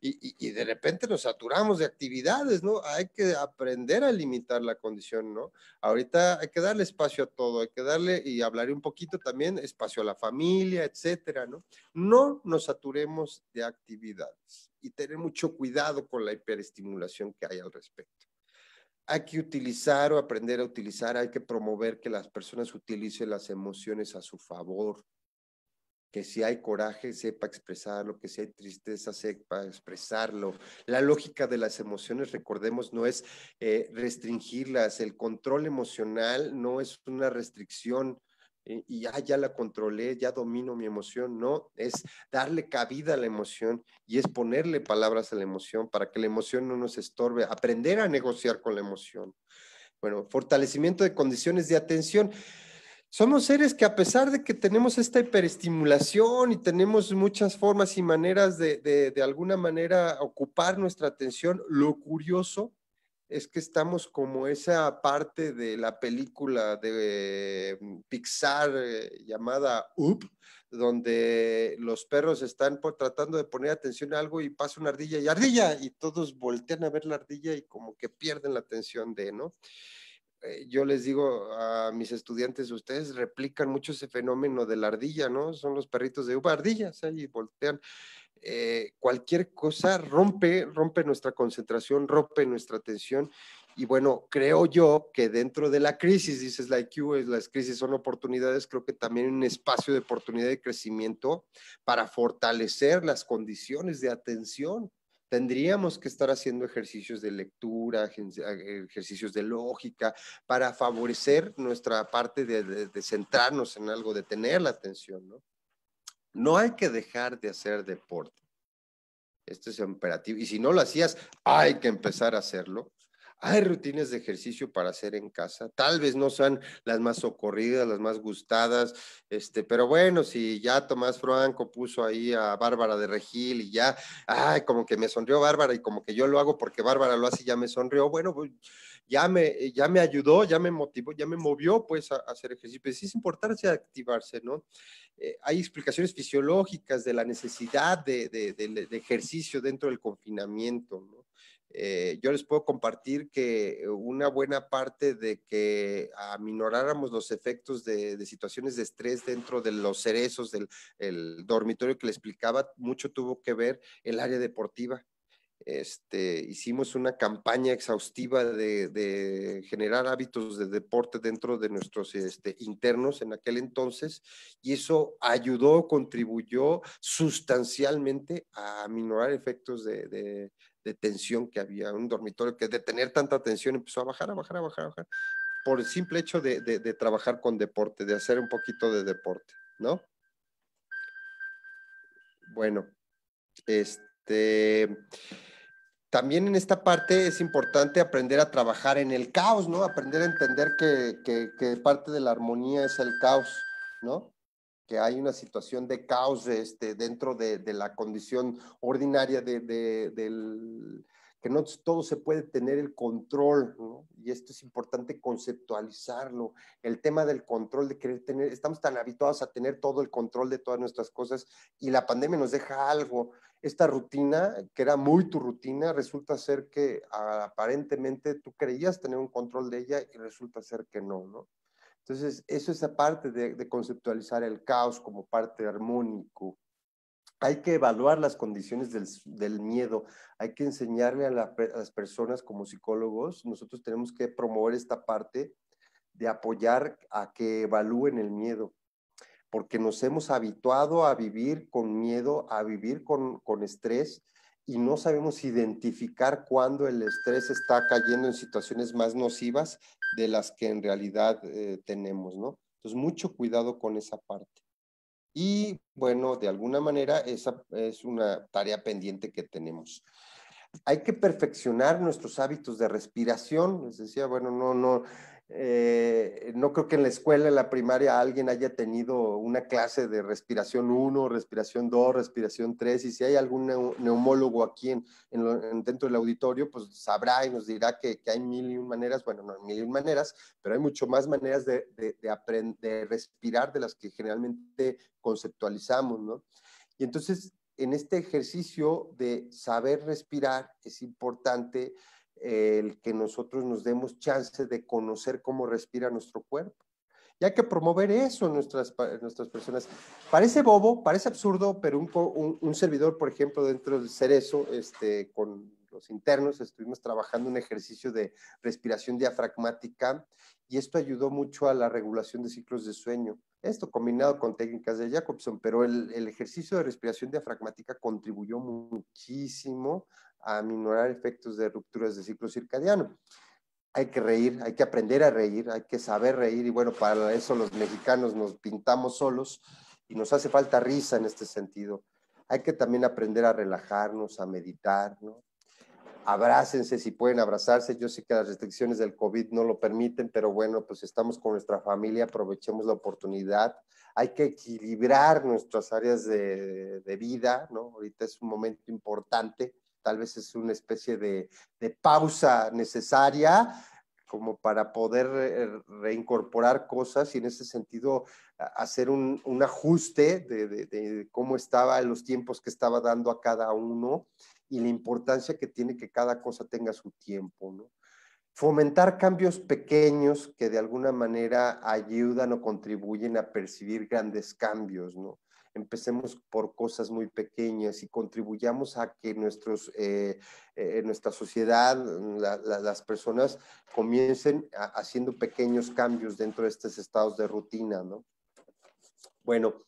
y de repente nos saturamos de actividades, ¿no? Hay que aprender a limitar la condición, ¿no? Ahorita hay que darle espacio a todo, hay que darle, y hablaré un poquito también, espacio a la familia, etcétera, ¿no? No nos saturemos de actividades y tener mucho cuidado con la hiperestimulación que hay al respecto. Hay que utilizar o aprender a utilizar, hay que promover que las personas utilicen las emociones a su favor, que si hay coraje sepa expresarlo, que si hay tristeza sepa expresarlo. La lógica de las emociones, recordemos, no es restringirlas, el control emocional no es una restricción y ya la controlé, ya domino mi emoción, no, es darle cabida a la emoción y es ponerle palabras a la emoción para que la emoción no nos estorbe, aprender a negociar con la emoción. Bueno, fortalecimiento de condiciones de atención. Somos seres que a pesar de que tenemos esta hiperestimulación y tenemos muchas formas y maneras de alguna manera ocupar nuestra atención, lo curioso es que estamos como esa parte de la película de Pixar llamada Up, donde los perros están tratando de poner atención a algo y pasa una ardilla, y todos voltean a ver la ardilla y como que pierden la atención ¿no? Yo les digo a mis estudiantes, ustedes replican mucho ese fenómeno de la ardilla, ¿no? Son los perritos de uva, ardillas, ahí voltean. Cualquier cosa rompe nuestra concentración, rompe nuestra atención. Y bueno, creo yo que dentro de la crisis, dices la IQ, las crisis son oportunidades, creo que también un espacio de oportunidad de crecimiento para fortalecer las condiciones de atención. Tendríamos que estar haciendo ejercicios de lectura, ejercicios de lógica, para favorecer nuestra parte de centrarnos en algo, de tener la atención, ¿no? No hay que dejar de hacer deporte. Esto es imperativo. Y si no lo hacías, hay que empezar a hacerlo. Hay rutinas de ejercicio para hacer en casa, tal vez no sean las más socorridas, las más gustadas, pero bueno, si ya Tomás Franco puso ahí a Bárbara de Regil y ya, ay, como que me sonrió Bárbara y como que yo lo hago porque Bárbara lo hace y ya me sonrió, bueno, pues ya me ayudó, ya me motivó, ya me movió pues a hacer ejercicio. Pues sí es importante activarse, ¿no? Hay explicaciones fisiológicas de la necesidad de ejercicio dentro del confinamiento, ¿no? Yo les puedo compartir que una buena parte de que aminoráramos los efectos de situaciones de estrés dentro de los cerezos del el dormitorio que le explicaba, mucho tuvo que ver el área deportiva. Hicimos una campaña exhaustiva de generar hábitos de deporte dentro de nuestros internos en aquel entonces, y eso ayudó, contribuyó sustancialmente a minorar efectos de tensión que había. Un dormitorio que de tener tanta tensión empezó a bajar, a bajar, a bajar, a bajar, por el simple hecho de trabajar con deporte, de hacer un poquito de deporte, ¿no? Bueno, también en esta parte es importante aprender a trabajar en el caos, ¿no? Aprender a entender que parte de la armonía es el caos, ¿no? Que hay una situación de caos dentro de la condición ordinaria que no todo se puede tener el control, ¿no? Y esto es importante conceptualizarlo. El tema del control, de querer tener, estamos tan habituados a tener todo el control de todas nuestras cosas y la pandemia nos deja algo. Esta rutina, que era muy tu rutina, resulta ser que aparentemente tú creías tener un control de ella y resulta ser que no, ¿no? Entonces, eso es aparte de conceptualizar el caos como parte armónico. Hay que evaluar las condiciones del miedo, hay que enseñarle a las personas como psicólogos, nosotros tenemos que promover esta parte de apoyar a que evalúen el miedo, porque nos hemos habituado a vivir con miedo, a vivir con estrés, y no sabemos identificar cuándo el estrés está cayendo en situaciones más nocivas de las que en realidad tenemos, ¿no? Entonces, mucho cuidado con esa parte. Y bueno, de alguna manera esa es una tarea pendiente que tenemos. Hay que perfeccionar nuestros hábitos de respiración. Les decía, bueno, no creo que en la escuela, en la primaria, alguien haya tenido una clase de respiración 1, respiración 2, respiración 3, y si hay algún neumólogo aquí dentro del auditorio, pues sabrá y nos dirá que hay mil y un maneras, bueno, no mil y un maneras, pero hay mucho más maneras de respirar de las que generalmente conceptualizamos, ¿no? Y entonces, en este ejercicio de saber respirar, es importante el que nosotros nos demos chance de conocer cómo respira nuestro cuerpo. Y hay que promover eso en nuestras personas. Parece bobo, parece absurdo, pero un servidor, por ejemplo, dentro del Cerezo, con los internos, estuvimos trabajando un ejercicio de respiración diafragmática y esto ayudó mucho a la regulación de ciclos de sueño. Esto combinado con técnicas de Jacobson, pero el ejercicio de respiración diafragmática contribuyó muchísimo a minorar efectos de rupturas de ciclo circadiano. Hay que reír, hay que aprender a reír, hay que saber reír, y bueno, para eso los mexicanos nos pintamos solos y nos hace falta risa en este sentido. Hay que también aprender a relajarnos, a meditar, ¿no? Abrácense si pueden abrazarse. Yo sé que las restricciones del COVID no lo permiten, pero bueno, pues estamos con nuestra familia, aprovechemos la oportunidad. Hay que equilibrar nuestras áreas de vida, ¿no? Ahorita es un momento importante, tal vez es una especie de pausa necesaria como para poder reincorporar cosas y en ese sentido hacer un ajuste de cómo estaba en los tiempos que estaba dando a cada uno y la importancia que tiene que cada cosa tenga su tiempo, ¿no? Fomentar cambios pequeños que de alguna manera ayudan o contribuyen a percibir grandes cambios, ¿no? Empecemos por cosas muy pequeñas y contribuyamos a que nuestra sociedad, las personas comiencen haciendo pequeños cambios dentro de estos estados de rutina, ¿no? Bueno,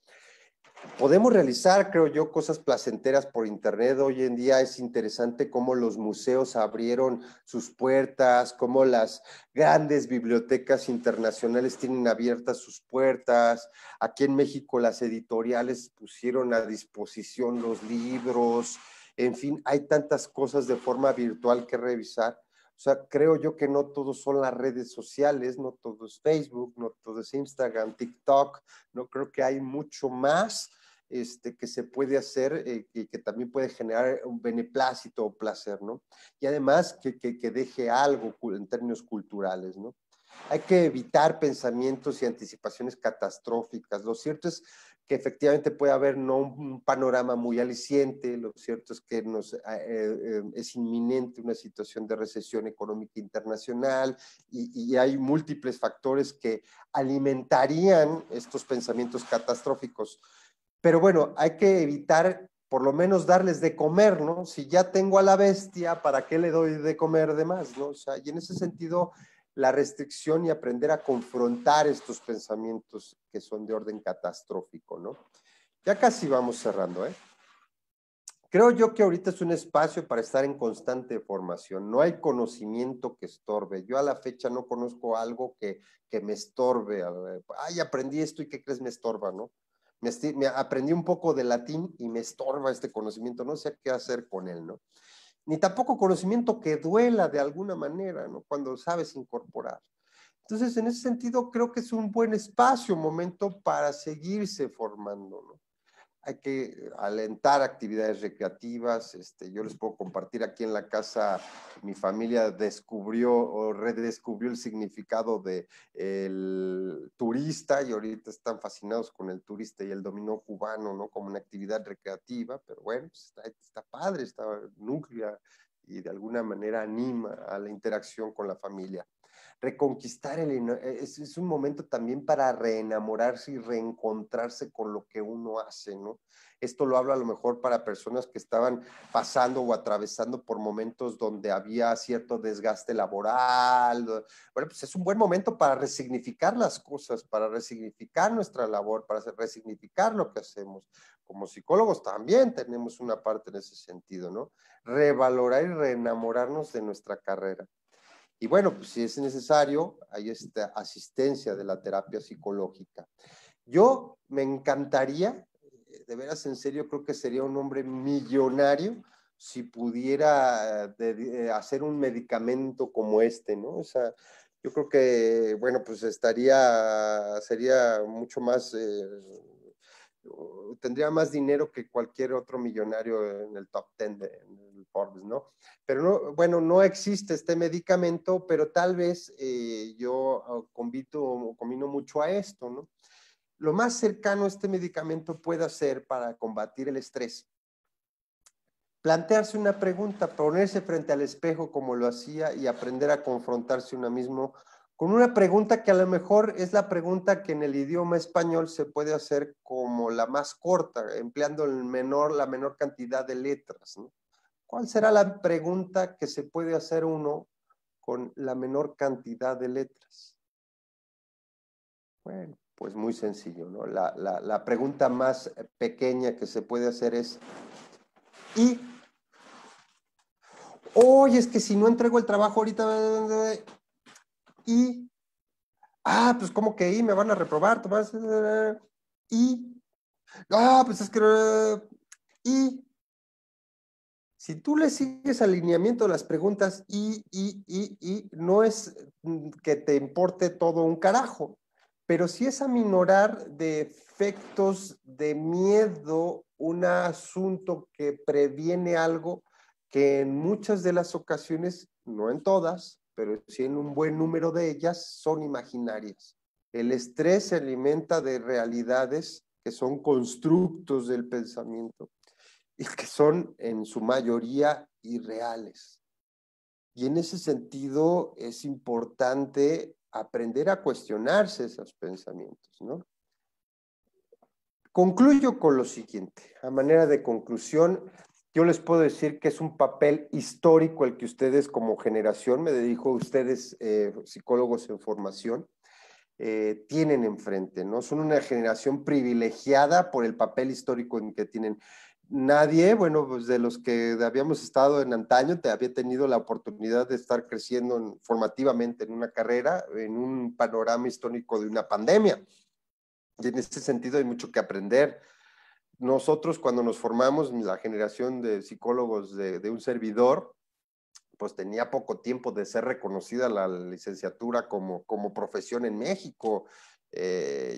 podemos realizar, creo yo, cosas placenteras por internet. Hoy en día es interesante cómo los museos abrieron sus puertas, cómo las grandes bibliotecas internacionales tienen abiertas sus puertas. Aquí en México las editoriales pusieron a disposición los libros. En fin, hay tantas cosas de forma virtual que revisar. O sea, creo yo que no todos son las redes sociales, no todo es Facebook, no todo es Instagram, TikTok, no creo que hay mucho más que se puede hacer y que también puede generar un beneplácito o placer, ¿no? Y además que deje algo en términos culturales, ¿no? Hay que evitar pensamientos y anticipaciones catastróficas. Lo cierto es que efectivamente puede haber no un panorama muy aliciente, lo cierto es que es inminente una situación de recesión económica internacional y hay múltiples factores que alimentarían estos pensamientos catastróficos. Pero bueno, hay que evitar por lo menos darles de comer, ¿no? Si ya tengo a la bestia, ¿para qué le doy de comer de más, no? O sea, y en ese sentido, la restricción y aprender a confrontar estos pensamientos que son de orden catastrófico, ¿no? Ya casi vamos cerrando, ¿eh? Creo yo que ahorita es un espacio para estar en constante formación. No hay conocimiento que estorbe. Yo a la fecha no conozco algo que me estorbe. Ay, aprendí esto y ¿qué crees? Me estorba, ¿no? Me aprendí un poco de latín y me estorba este conocimiento. No sé qué hacer con él, ¿no? Ni tampoco conocimiento que duela de alguna manera, ¿no? Cuando sabes incorporar. Entonces, en ese sentido, creo que es un buen espacio, momento para seguirse formando, ¿no? Hay que alentar actividades recreativas. Yo les puedo compartir aquí en la casa, mi familia descubrió o redescubrió el significado del turista y ahorita están fascinados con el turista y el dominó cubano, ¿no? Como una actividad recreativa, pero bueno, pues está padre, está nuclea y de alguna manera anima a la interacción con la familia. Reconquistar es un momento también para reenamorarse y reencontrarse con lo que uno hace, ¿no? Esto lo hablo a lo mejor para personas que estaban pasando o atravesando por momentos donde había cierto desgaste laboral. Bueno, pues es un buen momento para resignificar las cosas, para resignificar nuestra labor, para resignificar lo que hacemos. Como psicólogos también tenemos una parte en ese sentido, ¿no? Revalorar y reenamorarnos de nuestra carrera. Y bueno, pues si es necesario, hay esta asistencia de la terapia psicológica. Yo me encantaría, de veras en serio, creo que sería un hombre millonario si pudiera hacer un medicamento como este, ¿no? O sea, yo creo que, bueno, pues sería mucho más, tendría más dinero que cualquier otro millonario en el top 10 en el Forbes, ¿no? Pero no, bueno, no existe este medicamento, pero tal vez yo combino mucho a esto, ¿no? Lo más cercano a este medicamento puede ser para combatir el estrés. Plantearse una pregunta, ponerse frente al espejo como lo hacía y aprender a confrontarse uno mismo con una pregunta que a lo mejor es la pregunta que en el idioma español se puede hacer como la más corta, empleando la menor cantidad de letras, ¿no? ¿Cuál será la pregunta que se puede hacer uno con la menor cantidad de letras? Bueno, pues muy sencillo, ¿no? La pregunta más pequeña que se puede hacer es, ¿y? Oye, es que si no entrego el trabajo ahorita, ¿y? Ah, pues ¿cómo que y? Me van a reprobar, Tomás. ¿Y? Ah, pues es que... ¿y? Si tú le sigues alineamiento a las preguntas no es que te importe todo un carajo, pero sí es aminorar de efectos de miedo un asunto que previene algo que en muchas de las ocasiones, no en todas, pero sí en un buen número de ellas, son imaginarias. El estrés se alimenta de realidades que son constructos del pensamiento y que son en su mayoría irreales. Y en ese sentido es importante aprender a cuestionarse esos pensamientos, ¿no? Concluyo con lo siguiente. A manera de conclusión, yo les puedo decir que es un papel histórico el que ustedes como generación, me dirijo a ustedes psicólogos en formación, tienen enfrente, ¿no? Son una generación privilegiada por el papel histórico en que tienen. Nadie, bueno, pues de los que habíamos estado en antaño, te había tenido la oportunidad de estar creciendo formativamente en una carrera, en un panorama histórico de una pandemia. Y en ese sentido hay mucho que aprender. Nosotros cuando nos formamos, la generación de psicólogos de un servidor, pues tenía poco tiempo de ser reconocida la licenciatura como profesión en México.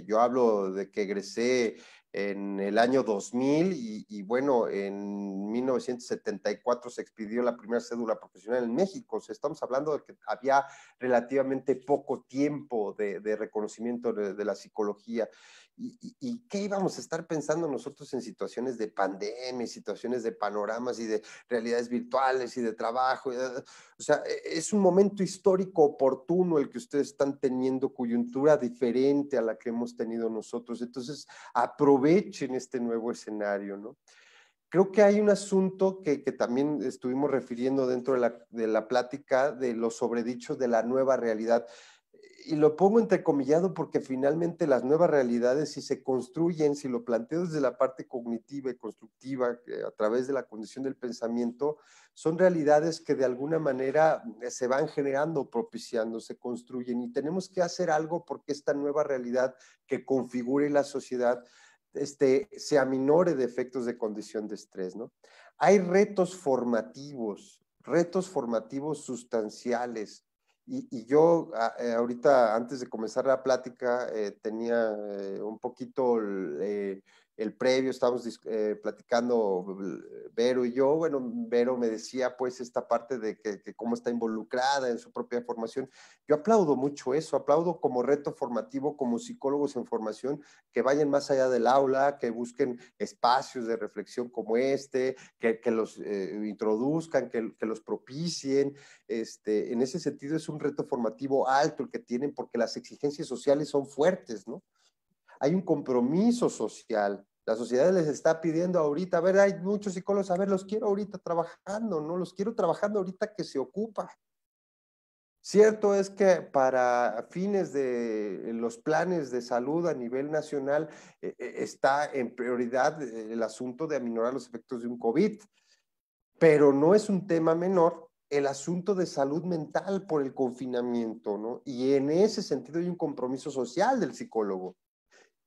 Yo hablo de que egresé en el año 2000 y bueno, en 1974 se expidió la primera cédula profesional en México. O sea, estamos hablando de que había relativamente poco tiempo de reconocimiento de la psicología. ¿Y qué íbamos a estar pensando nosotros en situaciones de pandemia, situaciones de panoramas y de realidades virtuales y de trabajo? O sea, es un momento histórico oportuno el que ustedes están teniendo, coyuntura diferente a la que hemos tenido nosotros. Entonces, aprovechen este nuevo escenario, ¿no? Creo que hay un asunto que también estuvimos refiriendo dentro de la plática de los sobredichos de la nueva realidad. Y lo pongo entrecomillado porque finalmente las nuevas realidades, si se construyen, si lo planteo desde la parte cognitiva y constructiva, a través de la condición del pensamiento, son realidades que de alguna manera se van generando, propiciando, se construyen y tenemos que hacer algo porque esta nueva realidad que configure la sociedad se aminore de efectos de condición de estrés, ¿no? Hay retos formativos sustanciales. Y yo ahorita, antes de comenzar la plática, tenía un poquito el previo, estábamos platicando Vero y yo. Bueno, Vero me decía pues esta parte de que cómo está involucrada en su propia formación. Yo aplaudo mucho eso, aplaudo como reto formativo, como psicólogos en formación, que vayan más allá del aula, que busquen espacios de reflexión como que los introduzcan, que los propicien. En ese sentido es un reto formativo alto el que tienen porque las exigencias sociales son fuertes, ¿no? Hay un compromiso social. La sociedad les está pidiendo ahorita, a ver, hay muchos psicólogos, a ver, los quiero ahorita trabajando, ¿no? Los quiero trabajando ahorita que se ocupa. Cierto es que para fines de los planes de salud a nivel nacional está en prioridad el asunto de aminorar los efectos de un COVID, pero no es un tema menor el asunto de salud mental por el confinamiento, ¿no? Y en ese sentido hay un compromiso social del psicólogo.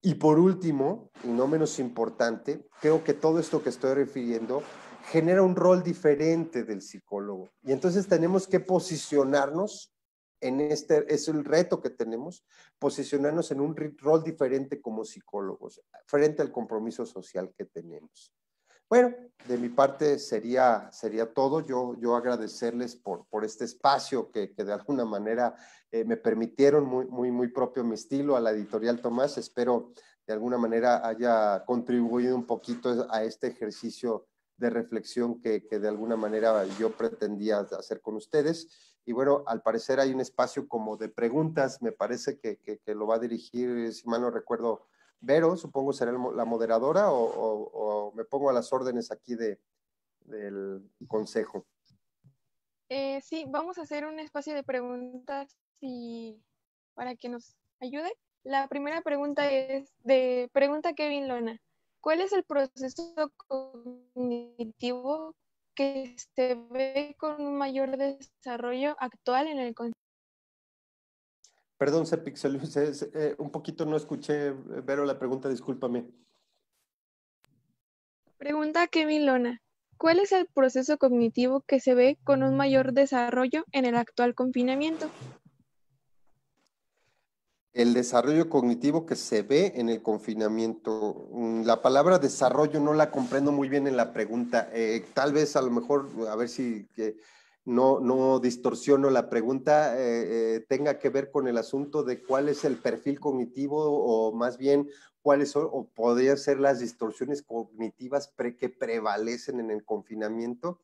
Y por último, y no menos importante, creo que todo esto que estoy refiriendo genera un rol diferente del psicólogo. Y entonces tenemos que posicionarnos es el reto que tenemos, posicionarnos en un rol diferente como psicólogos, frente al compromiso social que tenemos. Bueno, de mi parte sería todo. Yo agradecerles por este espacio que de alguna manera me permitieron, muy propio mi estilo, a la editorial Tomás. Espero de alguna manera haya contribuido un poquito a este ejercicio de reflexión que de alguna manera yo pretendía hacer con ustedes. Y bueno, al parecer hay un espacio como de preguntas, me parece que lo va a dirigir, si mal no recuerdo, Vero, supongo será la moderadora o me pongo a las órdenes aquí del consejo. Sí, vamos a hacer un espacio de preguntas para que nos ayude. La primera pregunta es pregunta Kevin Lona. ¿Cuál es el proceso cognitivo que se ve con un mayor desarrollo actual en el contexto? Perdón, se pixeló, un poquito no escuché, Vero, la pregunta, discúlpame. Pregunta Kevin Lona. ¿Cuál es el proceso cognitivo que se ve con un mayor desarrollo en el actual confinamiento? El desarrollo cognitivo que se ve en el confinamiento. La palabra desarrollo no la comprendo muy bien en la pregunta. Tal vez a lo mejor, a ver si no distorsiono la pregunta, tenga que ver con el asunto de cuál es el perfil cognitivo o más bien cuáles son o podrían ser las distorsiones cognitivas que prevalecen en el confinamiento.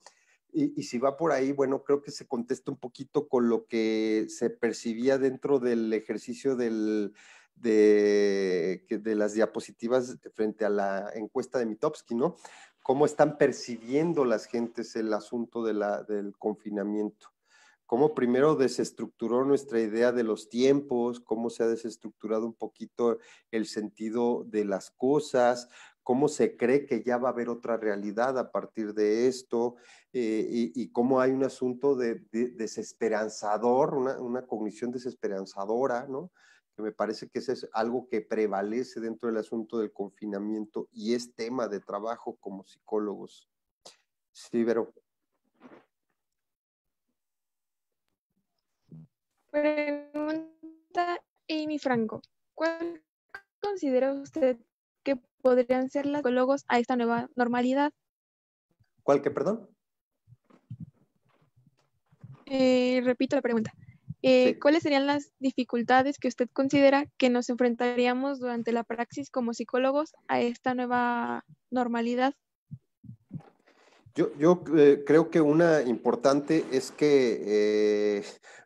Y si va por ahí, bueno, creo que se contesta un poquito con lo que se percibía dentro del ejercicio de las diapositivas frente a la encuesta de Mitofsky, ¿no? Cómo están percibiendo las gentes el asunto del confinamiento. Cómo primero desestructuró nuestra idea de los tiempos, cómo se ha desestructurado un poquito el sentido de las cosas, cómo se cree que ya va a haber otra realidad a partir de esto, y cómo hay un asunto desesperanzador, una cognición desesperanzadora, ¿no? Que me parece que eso es algo que prevalece dentro del asunto del confinamiento y es tema de trabajo como psicólogos. Sí, pero Pregunta Amy Franco. ¿Cuál considera usted que podrían ser los psicólogos a esta nueva normalidad? ¿Cuál que, perdón? Repito la pregunta. Sí. ¿Cuáles serían las dificultades que usted considera que nos enfrentaríamos durante la praxis como psicólogos a esta nueva normalidad? Yo creo que una importante es que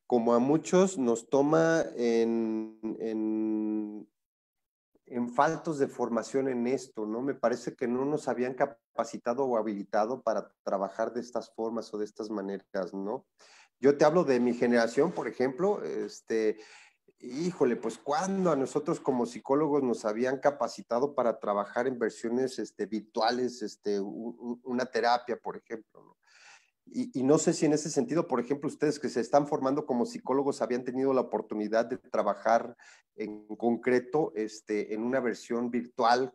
como a muchos nos toma en faltos de formación en esto, ¿no? Me parece que no nos habían capacitado o habilitado para trabajar de estas formas o de estas maneras, ¿no? Yo te hablo de mi generación, por ejemplo, híjole, pues cuando a nosotros como psicólogos nos habían capacitado para trabajar en versiones virtuales, una terapia, por ejemplo, ¿no? Y no sé si en ese sentido, por ejemplo, ustedes que se están formando como psicólogos habían tenido la oportunidad de trabajar en concreto en una versión virtual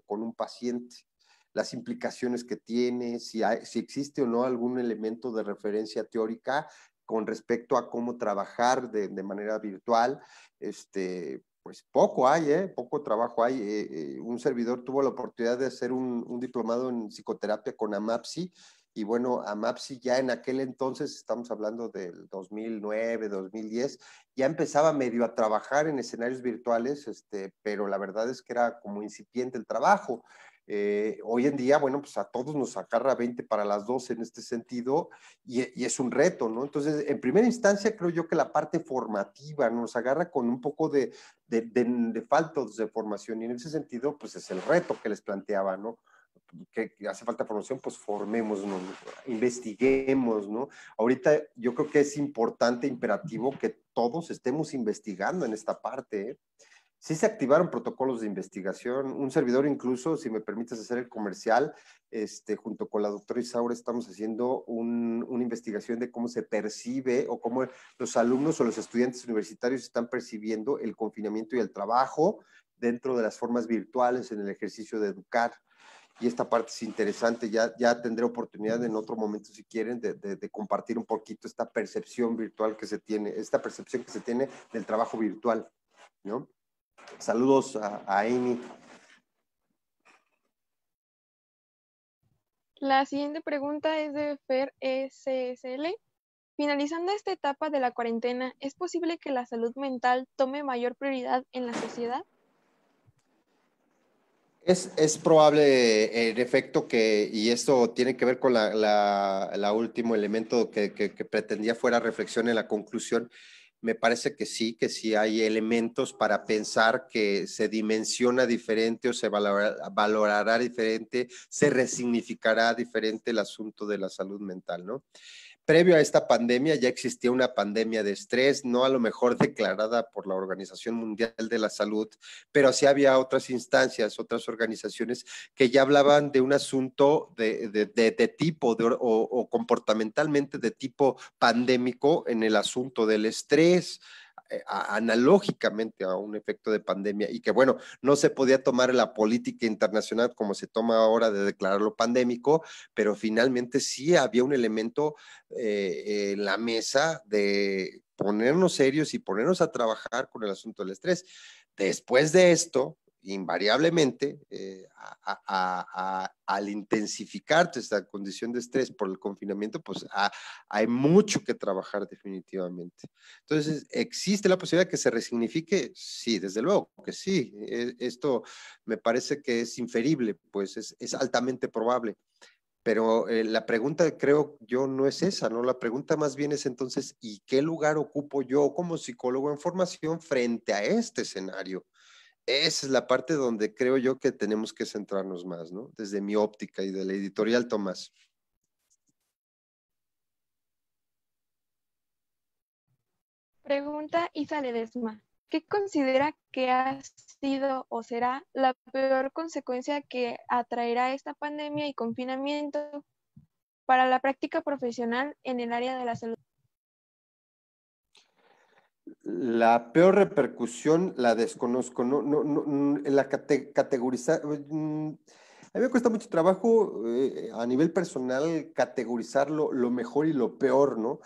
con un paciente, las implicaciones que tiene, si existe o no algún elemento de referencia teórica con respecto a cómo trabajar de manera virtual. Pues poco hay, poco trabajo hay. Un servidor tuvo la oportunidad de hacer un diplomado en psicoterapia con AMAPSI, y bueno, AMAPSI ya en aquel entonces, estamos hablando del 2009, 2010, ya empezaba medio a trabajar en escenarios virtuales, pero la verdad es que era como incipiente el trabajo. Hoy en día, bueno, pues a todos nos agarra 20 para las 12 en este sentido, y es un reto, ¿no? Entonces, en primera instancia, creo yo que la parte formativa nos agarra con un poco de faltos de formación, y en ese sentido, pues es el reto que les planteaba, ¿no? Que hace falta formación, pues formemos, ¿no? Investiguemos, ¿no? Ahorita yo creo que es importante, imperativo que todos estemos investigando en esta parte, ¿eh? Sí se activaron protocolos de investigación, un servidor incluso, si me permites hacer el comercial, junto con la doctora Isaura estamos haciendo una investigación de cómo se percibe o cómo los alumnos o los estudiantes universitarios están percibiendo el confinamiento y el trabajo dentro de las formas virtuales en el ejercicio de educar. Y esta parte es interesante, ya tendré oportunidad en otro momento, si quieren, de compartir un poquito esta percepción virtual que se tiene, esta percepción que se tiene del trabajo virtual, ¿no? Saludos a Amy. La siguiente pregunta es de Fer SSL. Finalizando esta etapa de la cuarentena, ¿es posible que la salud mental tome mayor prioridad en la sociedad? Es probable, en efecto, y esto tiene que ver con la último elemento que pretendía fuera reflexión en la conclusión. Me parece que sí hay elementos para pensar que se dimensiona diferente o se valorará diferente, se resignificará diferente el asunto de la salud mental, ¿no? Previo a esta pandemia ya existía una pandemia de estrés, no a lo mejor declarada por la Organización Mundial de la Salud, pero sí había otras instancias, otras organizaciones que ya hablaban de un asunto de tipo o comportamentalmente de tipo pandémico en el asunto del estrés, analógicamente a un efecto de pandemia, y que bueno, no se podía tomar la política internacional como se toma ahora de declararlo pandémico, pero finalmente sí había un elemento en la mesa de ponernos serios y ponernos a trabajar con el asunto del estrés. Después de esto, invariablemente, al intensificar esta condición de estrés por el confinamiento, pues hay mucho que trabajar definitivamente. Entonces, ¿existe la posibilidad de que se resignifique? Sí, desde luego que sí. Esto me parece que es inferible, pues es altamente probable. Pero la pregunta, creo yo, no es esa, ¿no? La pregunta más bien es entonces, ¿y qué lugar ocupo yo como psicólogo en formación frente a este escenario? Esa es la parte donde creo yo que tenemos que centrarnos más, ¿no? Desde mi óptica y de la editorial Tomás. Pregunta Isa Ledesma. ¿Qué considera que ha sido o será la peor consecuencia que atraerá esta pandemia y confinamiento para la práctica profesional en el área de la salud? La peor repercusión la desconozco, la categorizar, a mí me cuesta mucho trabajo a nivel personal categorizar lo mejor y lo peor, ¿no?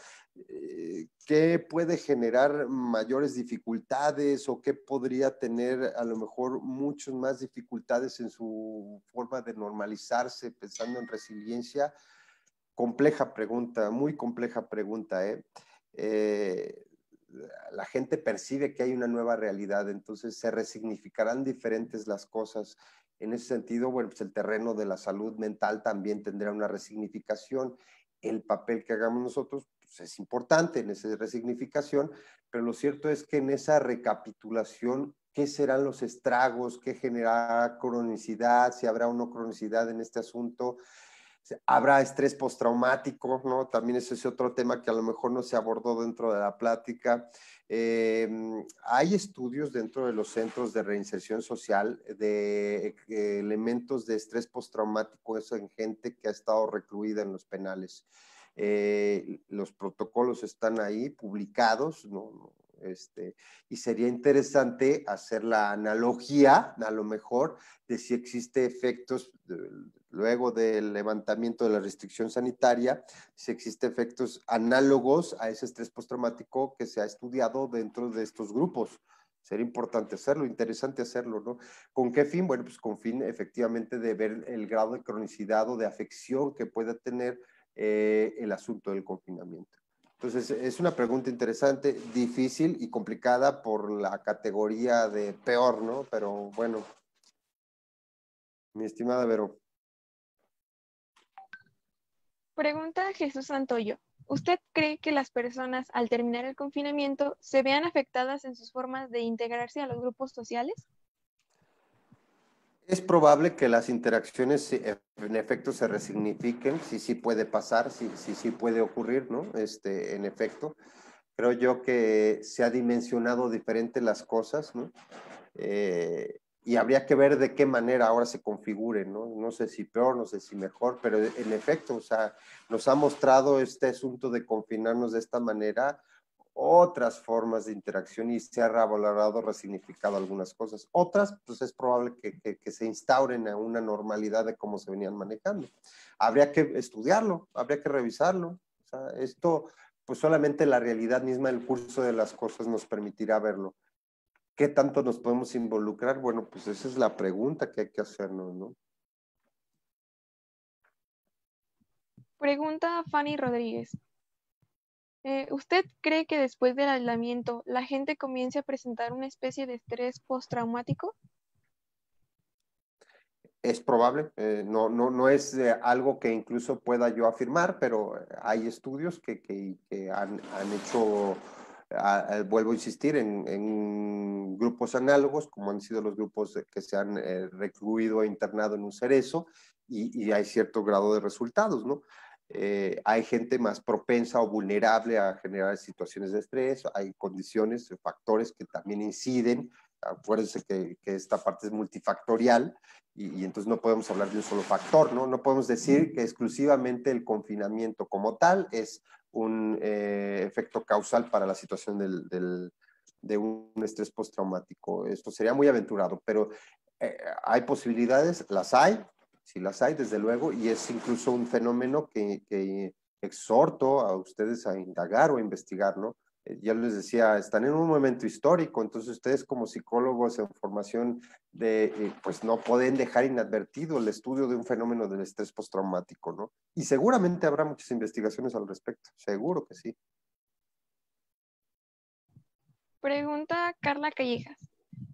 ¿qué puede generar mayores dificultades o qué podría tener a lo mejor muchas más dificultades en su forma de normalizarse pensando en resiliencia? Compleja pregunta, muy compleja pregunta, ¿eh? Eh, la gente percibe que hay una nueva realidad, entonces se resignificarán diferentes las cosas. En ese sentido, bueno, pues el terreno de la salud mental también tendrá una resignificación. El papel que hagamos nosotros pues, es importante en esa resignificación, pero lo cierto es que en esa recapitulación, ¿qué serán los estragos? ¿Qué generará cronicidad? ¿Si habrá o no cronicidad en este asunto? Habrá estrés postraumático, ¿no? También ese es otro tema que a lo mejor no se abordó dentro de la plática. Hay estudios dentro de los centros de reinserción social de elementos de estrés postraumático, eso en gente que ha estado recluida en los penales. Los protocolos están ahí publicados, ¿no? Y sería interesante hacer la analogía, a lo mejor, de si existe efectos luego del levantamiento de la restricción sanitaria, si existe efectos análogos a ese estrés postraumático que se ha estudiado dentro de estos grupos. Sería importante hacerlo, interesante hacerlo, ¿no? ¿Con qué fin? Bueno, pues con fin efectivamente de ver el grado de cronicidad o de afección que pueda tener el asunto del confinamiento. Entonces, es una pregunta interesante, difícil y complicada por la categoría de peor, ¿no? Pero bueno, mi estimada Vero. Pregunta Jesús Santoyo. ¿Usted cree que las personas al terminar el confinamiento se vean afectadas en sus formas de integrarse a los grupos sociales? Es probable que las interacciones en efecto se resignifiquen, sí, sí puede pasar, sí, sí, sí puede ocurrir, ¿no? En efecto, creo yo que se ha dimensionado diferente las cosas, ¿no? Y habría que ver de qué manera ahora se configure, ¿no? No sé si peor, no sé si mejor, pero en efecto, o sea, nos ha mostrado este asunto de confinarnos de esta manera otras formas de interacción y se ha revalorado, resignificado algunas cosas. Otras, pues es probable que se instauren a una normalidad de cómo se venían manejando. Habría que estudiarlo, habría que revisarlo. O sea, esto, pues solamente la realidad misma, el curso de las cosas nos permitirá verlo. ¿Qué tanto nos podemos involucrar? Bueno, pues esa es la pregunta que hay que hacernos, ¿no? Pregunta Fanny Rodríguez. ¿Usted cree que después del aislamiento la gente comience a presentar una especie de estrés postraumático? Es probable, no es algo que incluso pueda yo afirmar, pero hay estudios que han hecho, vuelvo a insistir, en grupos análogos, como han sido los grupos que se han recluido e internado en un cerezo, y hay cierto grado de resultados, ¿no? Hay gente más propensa o vulnerable a generar situaciones de estrés, hay condiciones, factores que también inciden. Acuérdense que esta parte es multifactorial y entonces no podemos hablar de un solo factor, ¿no? No podemos decir que exclusivamente el confinamiento como tal es un efecto causal para la situación de un estrés postraumático. Esto sería muy aventurado, pero hay posibilidades, las hay, sí las hay, desde luego, y es incluso un fenómeno que exhorto a ustedes a indagar o a investigar, ¿no? Ya les decía, están en un momento histórico, entonces ustedes como psicólogos en formación pues no pueden dejar inadvertido el estudio de un fenómeno del estrés postraumático, ¿no? Y seguramente habrá muchas investigaciones al respecto, seguro que sí. Pregunta Carla Callejas.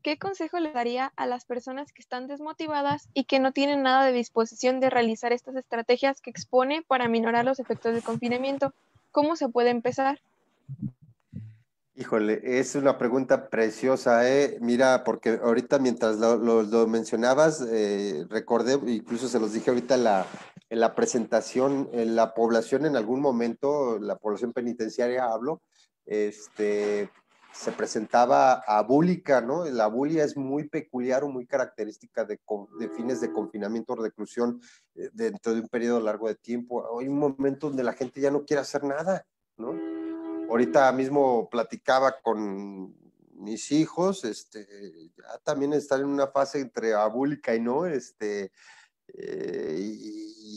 ¿Qué consejo le daría a las personas que están desmotivadas y que no tienen nada de disposición de realizar estas estrategias que expone para minorar los efectos del confinamiento? ¿Cómo se puede empezar? Híjole, es una pregunta preciosa, ¿eh? Mira, porque ahorita mientras lo mencionabas, recordé, incluso se los dije ahorita en la presentación, en la población en algún momento, la población penitenciaria hablo, se presentaba abúlica, ¿no? La abulia es muy peculiar o muy característica de fines de confinamiento o reclusión dentro de un periodo largo de tiempo. Hay un momento donde la gente ya no quiere hacer nada, ¿no? Ahorita mismo platicaba con mis hijos, ya también están en una fase entre abúlica y no,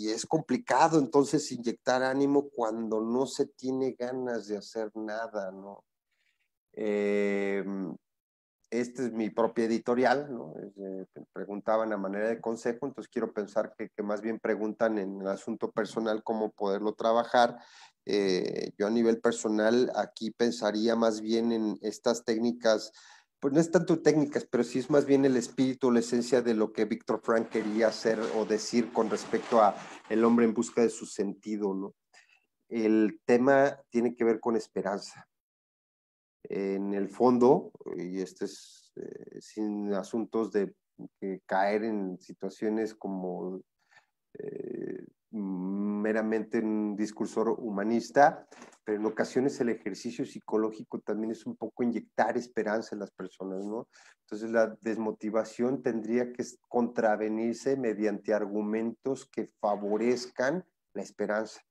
y es complicado entonces inyectar ánimo cuando no se tiene ganas de hacer nada, ¿no? Esta es mi propia editorial, ¿no? Preguntaban a manera de consejo, entonces quiero pensar que más bien preguntan en el asunto personal cómo poderlo trabajar. Yo a nivel personal aquí pensaría más bien en estas técnicas, pues no es tanto técnicas, pero sí es más bien el espíritu, la esencia de lo que Víctor Frank quería hacer o decir con respecto a el hombre en busca de su sentido, ¿no? El tema tiene que ver con esperanza. En el fondo, y este es sin asuntos de caer en situaciones como meramente un discurso humanista, pero en ocasiones el ejercicio psicológico también es un poco inyectar esperanza en las personas, ¿no? Entonces la desmotivación tendría que contravenirse mediante argumentos que favorezcan la esperanza.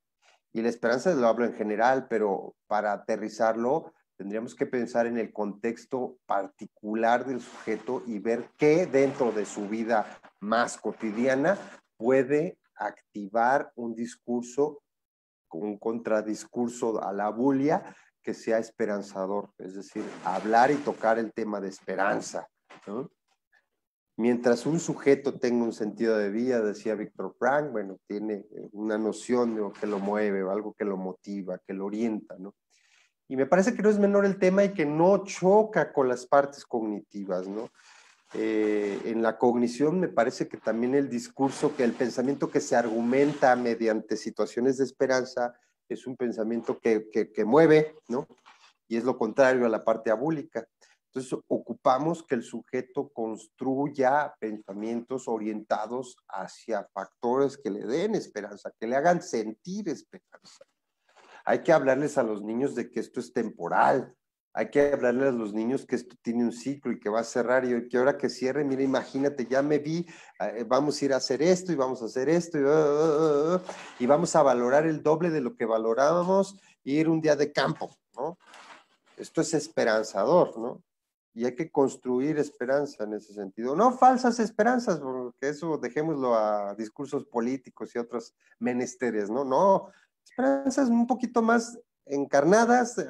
Y la esperanza lo hablo en general, pero para aterrizarlo tendríamos que pensar en el contexto particular del sujeto y ver qué dentro de su vida más cotidiana puede activar un discurso, un contradiscurso a la bulia que sea esperanzador, es decir, hablar y tocar el tema de esperanza, ¿no? Mientras un sujeto tenga un sentido de vida, decía Víctor Frank, bueno, tiene una noción de lo que lo mueve o algo que lo motiva, que lo orienta, ¿no? Y me parece que no es menor el tema y que no choca con las partes cognitivas, ¿no? En la cognición me parece que también el discurso, que el pensamiento que se argumenta mediante situaciones de esperanza es un pensamiento que mueve, ¿no? Y es lo contrario a la parte abúlica. Entonces, ocupamos que el sujeto construya pensamientos orientados hacia factores que le den esperanza, que le hagan sentir esperanza. Hay que hablarles a los niños de que esto es temporal. Hay que hablarles a los niños que esto tiene un ciclo y que va a cerrar y que ahora que cierre, mira, imagínate, ya me vi, vamos a ir a hacer esto y vamos a hacer esto y vamos a valorar el doble de lo que valorábamos ir un día de campo, ¿no? Esto es esperanzador, ¿no? Y hay que construir esperanza en ese sentido. No falsas esperanzas, porque eso dejémoslo a discursos políticos y otros menesteres, ¿no? No, esperanzas un poquito más encarnadas,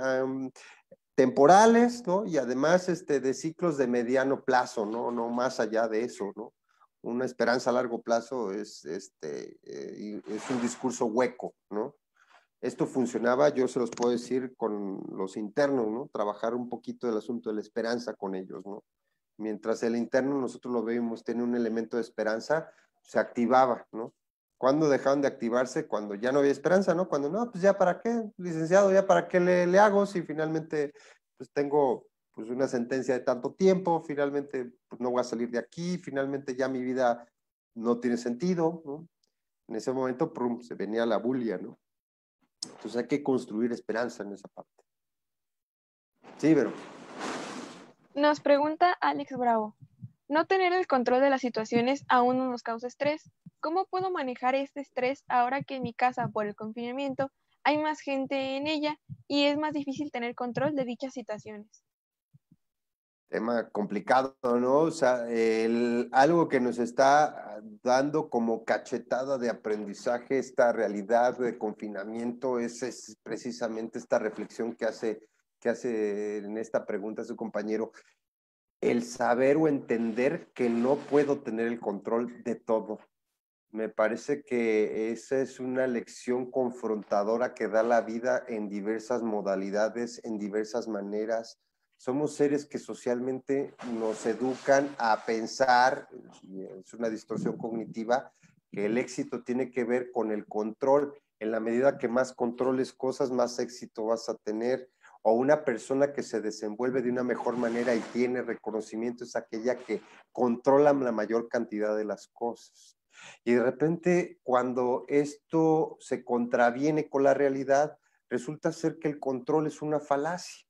temporales, ¿no? Y además de ciclos de mediano plazo, ¿no? No más allá de eso, ¿no? Una esperanza a largo plazo es un discurso hueco, ¿no? Esto funcionaba, yo se los puedo decir, con los internos, ¿no? Trabajar un poquito el asunto de la esperanza con ellos, ¿no? Mientras el interno nosotros lo vemos, tiene un elemento de esperanza, se activaba, ¿no? ¿Cuándo dejaron de activarse? Cuando ya no había esperanza, ¿no? Cuando no, pues ya para qué, licenciado, ya para qué le hago si finalmente pues tengo pues una sentencia de tanto tiempo, finalmente pues no voy a salir de aquí, finalmente ya mi vida no tiene sentido, ¿no? En ese momento, prum, se venía la bulia, ¿no? Entonces hay que construir esperanza en esa parte. Sí, pero Nos pregunta Alex Bravo. No tener el control de las situaciones aún no nos causa estrés. ¿Cómo puedo manejar este estrés ahora que en mi casa, por el confinamiento, hay más gente en ella y es más difícil tener control de dichas situaciones? tema complicado, ¿no? O sea, algo que nos está dando como cachetada de aprendizaje esta realidad de confinamiento es precisamente esta reflexión que hace en esta pregunta su compañero, el saber o entender que no puedo tener el control de todo. Me parece que esa es una lección confrontadora que da la vida en diversas modalidades, en diversas maneras. Somos seres que socialmente nos educan a pensar, y es una distorsión cognitiva, que el éxito tiene que ver con el control. En la medida que más controles cosas, más éxito vas a tener. O una persona que se desenvuelve de una mejor manera y tiene reconocimiento es aquella que controla la mayor cantidad de las cosas. Y de repente, cuando esto se contraviene con la realidad, resulta ser que el control es una falacia.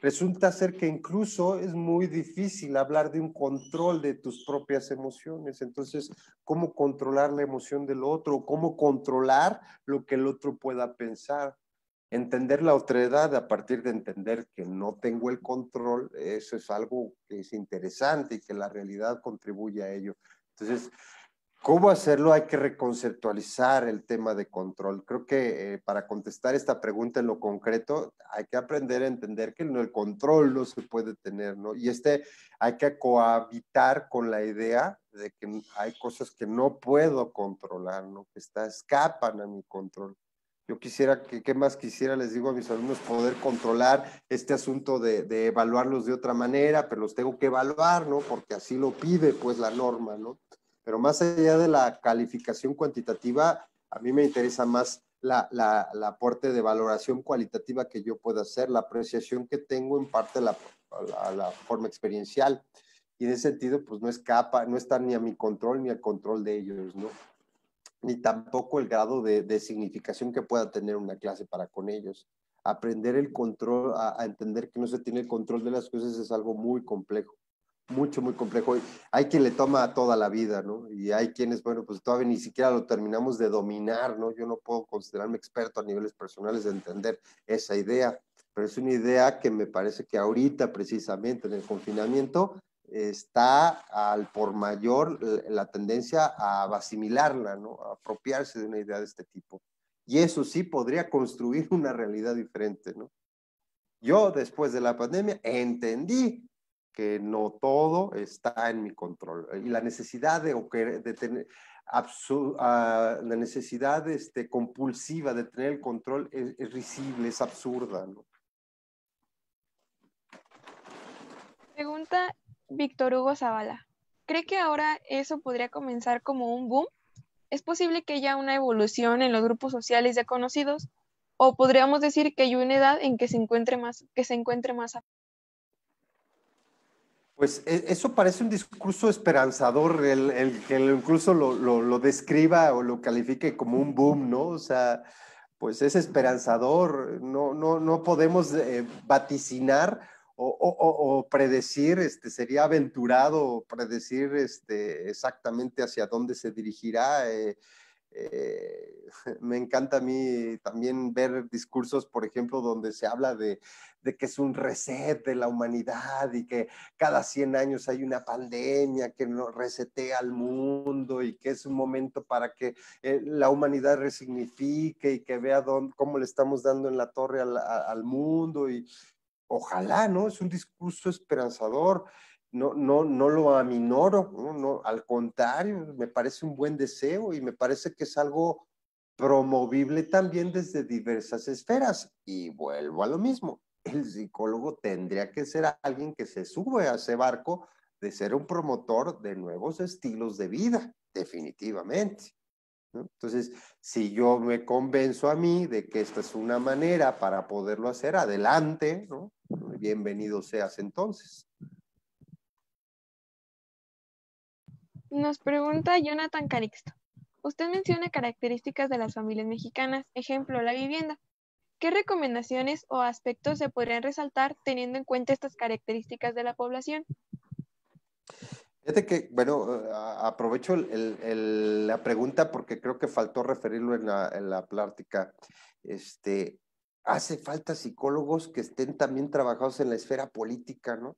Resulta ser que incluso es muy difícil hablar de un control de tus propias emociones. Entonces, ¿cómo controlar la emoción del otro? ¿Cómo controlar lo que el otro pueda pensar? Entender la otredad a partir de entender que no tengo el control, eso es algo que es interesante y que la realidad contribuye a ello. Entonces, ¿Cómo hacerlo? Hay que reconceptualizar el tema de control. Creo que para contestar esta pregunta en lo concreto, hay que aprender a entender que el control no se puede tener, ¿no? Y hay que cohabitar con la idea de que hay cosas que no puedo controlar, ¿no? Que escapan a mi control. Yo quisiera, ¿qué más quisiera? Les digo a mis alumnos, poder controlar este asunto de evaluarlos de otra manera, pero los tengo que evaluar, ¿no? Porque así lo pide, pues, la norma, ¿no? Pero más allá de la calificación cuantitativa, a mí me interesa más la aporte de valoración cualitativa que yo pueda hacer, la apreciación que tengo en parte la forma experiencial. Y en ese sentido, pues no escapa, no está ni a mi control ni al control de ellos, ¿no? Ni tampoco el grado de significación que pueda tener una clase para con ellos. Aprender el control, a entender que no se tiene el control de las cosas es algo muy complejo, mucho, muy complejo. Hay quien le toma toda la vida, ¿no? Y hay quienes, bueno, pues todavía ni siquiera lo terminamos de dominar, ¿no? Yo no puedo considerarme experto a niveles personales de entender esa idea, pero es una idea que me parece que ahorita, precisamente en el confinamiento, está al por mayor la tendencia a asimilarla, ¿no? A apropiarse de una idea de este tipo. Y eso sí podría construir una realidad diferente, ¿no? Yo, después de la pandemia, entendí que no todo está en mi control. Y la necesidad de tener la necesidad compulsiva de tener el control es risible, es absurda, ¿no? Pregunta Víctor Hugo Zavala. ¿Cree que ahora eso podría comenzar como un boom? ¿Es posible que haya una evolución en los grupos sociales ya conocidos? ¿O podríamos decir que hay una edad en que se encuentre más Pues eso parece un discurso esperanzador, el que incluso lo describa o lo califique como un boom, ¿no? O sea, pues es esperanzador, no podemos vaticinar o predecir, sería aventurado predecir exactamente hacia dónde se dirigirá. Me encanta a mí también ver discursos, por ejemplo, donde se habla de que es un reset de la humanidad y que cada 100 años hay una pandemia que no resetea al mundo y que es un momento para que la humanidad resignifique y que vea cómo le estamos dando en la torre al mundo y ojalá, ¿no? Es un discurso esperanzador, no lo aminoro, ¿no? Al contrario, me parece un buen deseo y me parece que es algo promovible también desde diversas esferas. Y vuelvo a lo mismo, el psicólogo tendría que ser alguien que se sube a ese barco de ser un promotor de nuevos estilos de vida, definitivamente, ¿no? Entonces, si yo me convenzo a mí de que esta es una manera para poderlo hacer, adelante, ¿no? Bienvenido seas entonces. Nos pregunta Jonathan Carixto. Usted menciona características de las familias mexicanas, ejemplo, la vivienda. ¿Qué recomendaciones o aspectos se podrían resaltar teniendo en cuenta estas características de la población? Fíjate que, bueno, aprovecho la pregunta porque creo que faltó referirlo en la plática. Hace falta psicólogos que estén también trabajados en la esfera política, ¿no?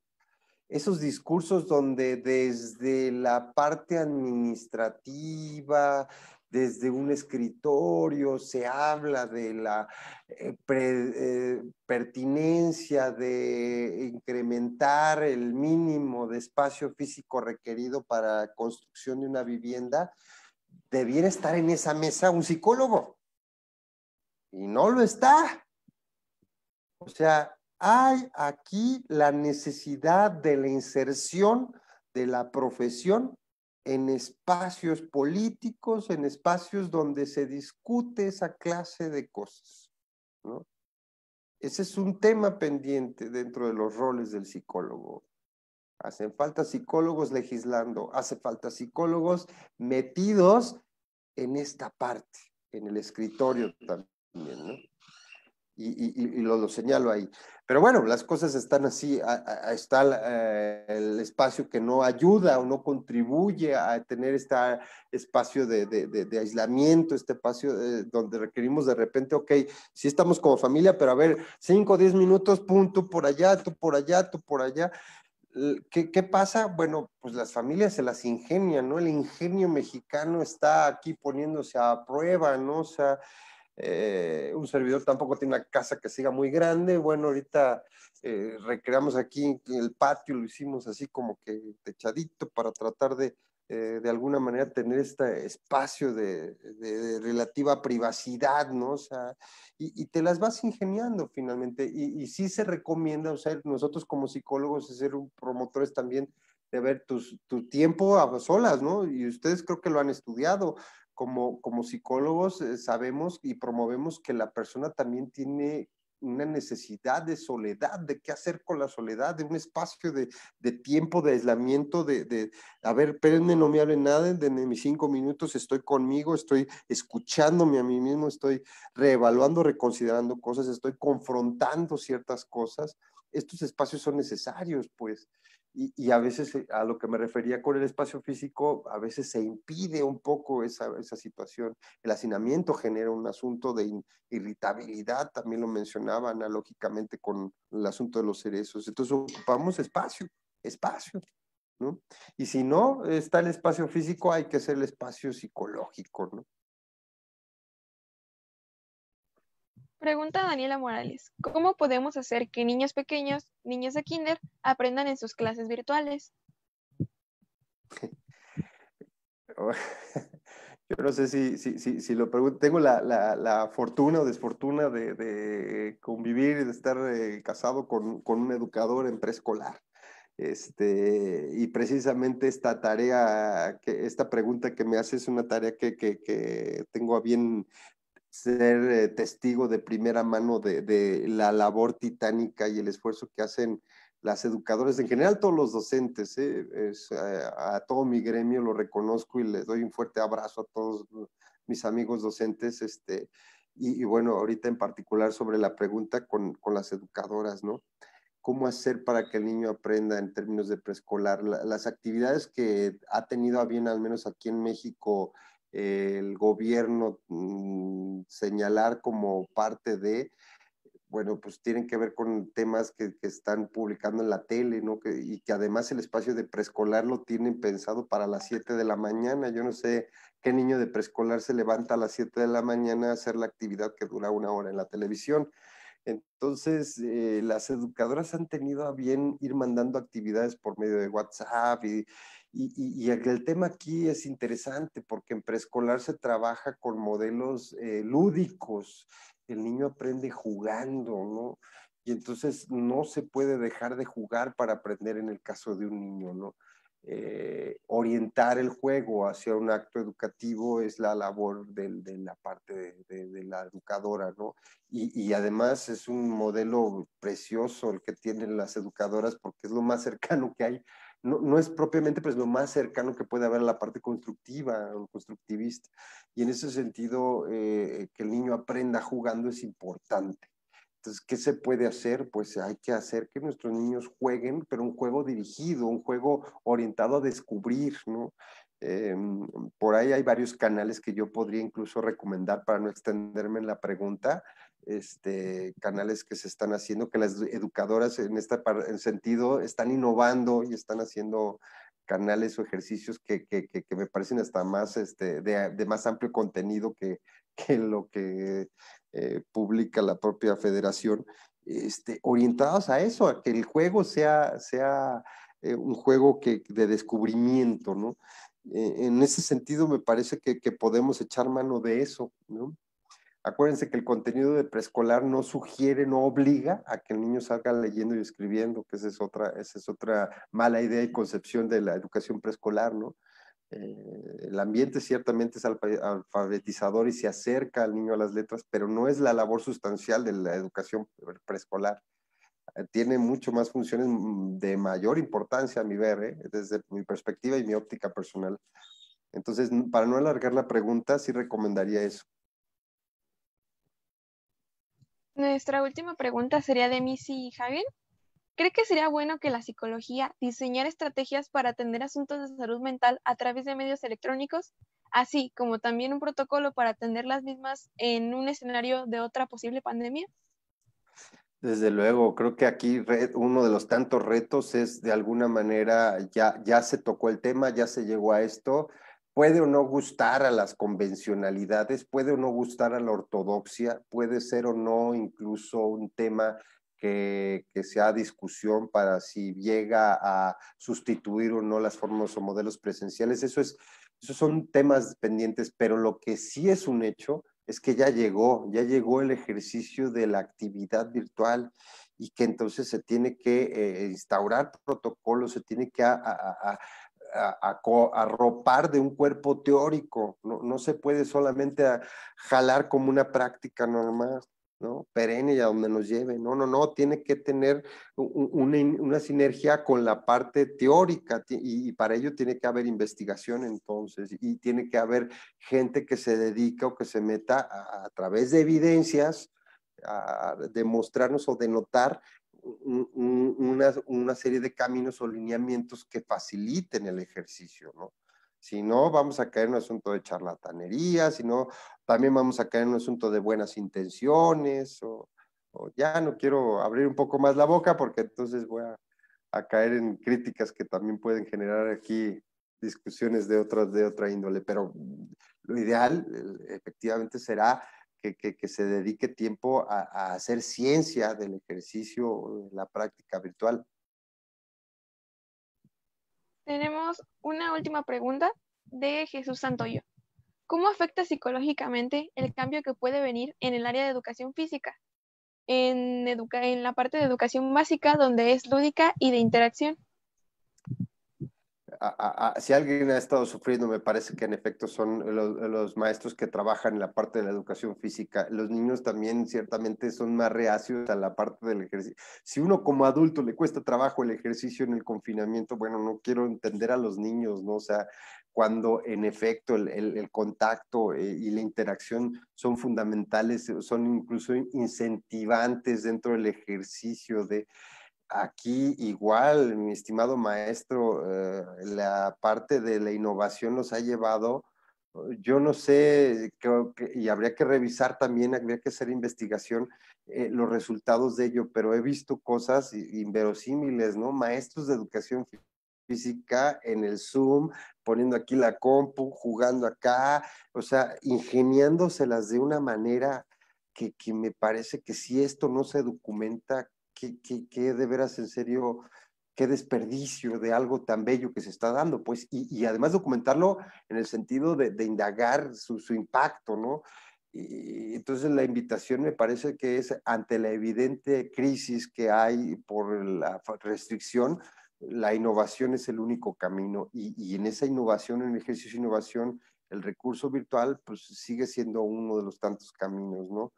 Esos discursos donde desde la parte administrativa, desde un escritorio, se habla de la pertinencia de incrementar el mínimo de espacio físico requerido para la construcción de una vivienda, debiera estar en esa mesa un psicólogo. Y no lo está. O sea, hay aquí la necesidad de la inserción de la profesión en espacios políticos, en espacios donde se discute esa clase de cosas, ¿no? Ese es un tema pendiente dentro de los roles del psicólogo. Hacen falta psicólogos legislando, hace falta psicólogos metidos en esta parte, en el escritorio también, ¿no? Y lo señalo ahí. Pero bueno, las cosas están así, está el espacio que no ayuda o no contribuye a tener este espacio de aislamiento, este espacio donde requerimos de repente, ok, sí estamos como familia, pero a ver, 5 o 10 minutos, pum, tú por allá, tú por allá, tú por allá. ¿Qué pasa? Bueno, pues las familias se las ingenian, ¿no? El ingenio mexicano está aquí poniéndose a prueba, ¿no? O sea, un servidor tampoco tiene una casa que siga muy grande. Bueno, ahorita recreamos aquí el patio, lo hicimos así como que techadito para tratar de alguna manera tener este espacio de relativa privacidad, ¿no? O sea, y te las vas ingeniando finalmente. Y sí se recomienda, o sea, nosotros como psicólogos, ser promotores también de ver tu tiempo a solas, ¿no? Y ustedes creo que lo han estudiado como psicólogos sabemos y promovemos que la persona también tiene una necesidad de soledad, de qué hacer con la soledad, de un espacio de tiempo, de aislamiento, a ver, espérenme, no me hablen nada, de mis 5 minutos estoy conmigo, estoy escuchándome a mí mismo, estoy reevaluando, reconsiderando cosas, estoy confrontando ciertas cosas. Estos espacios son necesarios, pues. Y a veces, a lo que me refería con el espacio físico, a veces se impide un poco esa situación. El hacinamiento genera un asunto de irritabilidad, también lo mencionaba analógicamente con el asunto de los cerezos. Entonces ocupamos espacio, ¿no? Y si no está el espacio físico, hay que hacer el espacio psicológico, ¿no? Pregunta Daniela Morales, ¿cómo podemos hacer que niños pequeños, niños de kinder, aprendan en sus clases virtuales? Yo no sé si lo pregunto. Tengo la fortuna o desfortuna convivir y de estar casado con un educador en preescolar. Y precisamente esta pregunta que me hace es una tarea que tengo a bien ser testigo de primera mano de la labor titánica y el esfuerzo que hacen las educadoras, en general todos los docentes, a todo mi gremio lo reconozco y les doy un fuerte abrazo a todos mis amigos docentes, y bueno, ahorita en particular sobre la pregunta con las educadoras, ¿no? ¿Cómo hacer para que el niño aprenda en términos de preescolar? Las actividades que ha tenido a bien, al menos aquí en México, el gobierno señalar como parte de, bueno, pues tienen que ver con temas que están publicando en la tele, ¿no? Y que además el espacio de preescolar lo tienen pensado para las 7 de la mañana. Yo no sé qué niño de preescolar se levanta a las 7 de la mañana a hacer la actividad que dura 1 hora en la televisión. Entonces, las educadoras han tenido a bien ir mandando actividades por medio de WhatsApp y el tema aquí es interesante porque en preescolar se trabaja con modelos lúdicos. El niño aprende jugando, ¿no? Y entonces no se puede dejar de jugar para aprender en el caso de un niño, ¿no? Orientar el juego hacia un acto educativo es la labor de la parte de la educadora, ¿no? Y además es un modelo precioso el que tienen las educadoras porque es lo más cercano que hay. No es propiamente, pues lo más cercano que puede haber a la parte constructiva o constructivista. Y en ese sentido, que el niño aprenda jugando es importante. Entonces, ¿qué se puede hacer? Pues hay que hacer que nuestros niños jueguen, pero un juego dirigido, un juego orientado a descubrir, ¿no? Eh, por ahí hay varios canales que yo podría incluso recomendar para no extenderme en la pregunta, canales que se están haciendo, que las educadoras en este sentido están innovando y están haciendo canales o ejercicios que me parecen hasta más de más amplio contenido que lo que publica la propia federación, orientados a eso, a que el juego sea un juego de descubrimiento, ¿no? En ese sentido me parece que podemos echar mano de eso, ¿no? Acuérdense que el contenido de preescolar no sugiere, no obliga a que el niño salga leyendo y escribiendo, que esa es otra mala idea y concepción de la educación preescolar, ¿no? El ambiente ciertamente es alfabetizador y se acerca al niño a las letras, pero no es la labor sustancial de la educación preescolar. Tiene mucho más funciones de mayor importancia a mi ver, desde mi perspectiva y mi óptica personal. Entonces, para no alargar la pregunta, sí recomendaría eso. Nuestra última pregunta sería de Missy Hagen. ¿Cree que sería bueno que la psicología diseñara estrategias para atender asuntos de salud mental a través de medios electrónicos, así como también un protocolo para atender las mismas en un escenario de otra posible pandemia? Desde luego, creo que aquí uno de los tantos retos es de alguna manera, ya se tocó el tema, ya se llegó a esto, puede o no gustar a las convencionalidades, puede o no gustar a la ortodoxia, puede ser o no incluso un tema que sea discusión para si llega a sustituir o no las formas o modelos presenciales. Esos son temas pendientes, pero lo que sí es un hecho es que ya llegó el ejercicio de la actividad virtual y que entonces se tiene que instaurar protocolos, se tiene que arropar de un cuerpo teórico, no se puede solamente jalar como una práctica normal, ¿no? Perenne y a donde nos lleve, no, tiene que tener una sinergia con la parte teórica y para ello tiene que haber investigación entonces y tiene que haber gente que se dedica o que se meta a través de evidencias a demostrarnos o denotar una serie de caminos o lineamientos que faciliten el ejercicio, ¿no? Si no, vamos a caer en un asunto de charlatanería, si no, también vamos a caer en un asunto de buenas intenciones, o ya no quiero abrir un poco más la boca porque entonces voy a caer en críticas que también pueden generar aquí discusiones de otra índole, pero lo ideal efectivamente será que se dedique tiempo a hacer ciencia del ejercicio, la práctica virtual. Tenemos una última pregunta de Jesús Santoyo. ¿Cómo afecta psicológicamente el cambio que puede venir en el área de educación física? En la parte de educación básica, donde es lúdica y de interacción. Si alguien ha estado sufriendo, me parece que en efecto son los maestros que trabajan en la parte de la educación física. Los niños también ciertamente son más reacios a la parte del ejercicio. Si uno como adulto le cuesta trabajo el ejercicio en el confinamiento, bueno, no quiero entender a los niños, ¿no? O sea, cuando en efecto el contacto y la interacción son fundamentales, son incluso incentivantes dentro del ejercicio de aquí igual, mi estimado maestro, la parte de la innovación nos ha llevado, yo no sé, creo que, y habría que revisar también, habría que hacer investigación, los resultados de ello, pero he visto cosas inverosímiles, ¿no? Maestros de educación física en el Zoom, poniendo aquí la compu, jugando acá, o sea, ingeniándoselas de una manera que me parece que si esto no se documenta, que de veras en serio, qué desperdicio de algo tan bello que se está dando, pues, y además documentarlo en el sentido de indagar su impacto, ¿no? Y entonces la invitación me parece que es ante la evidente crisis que hay por la restricción, la innovación es el único camino y en esa innovación, en el ejercicio de innovación, el recurso virtual pues sigue siendo uno de los tantos caminos, ¿no?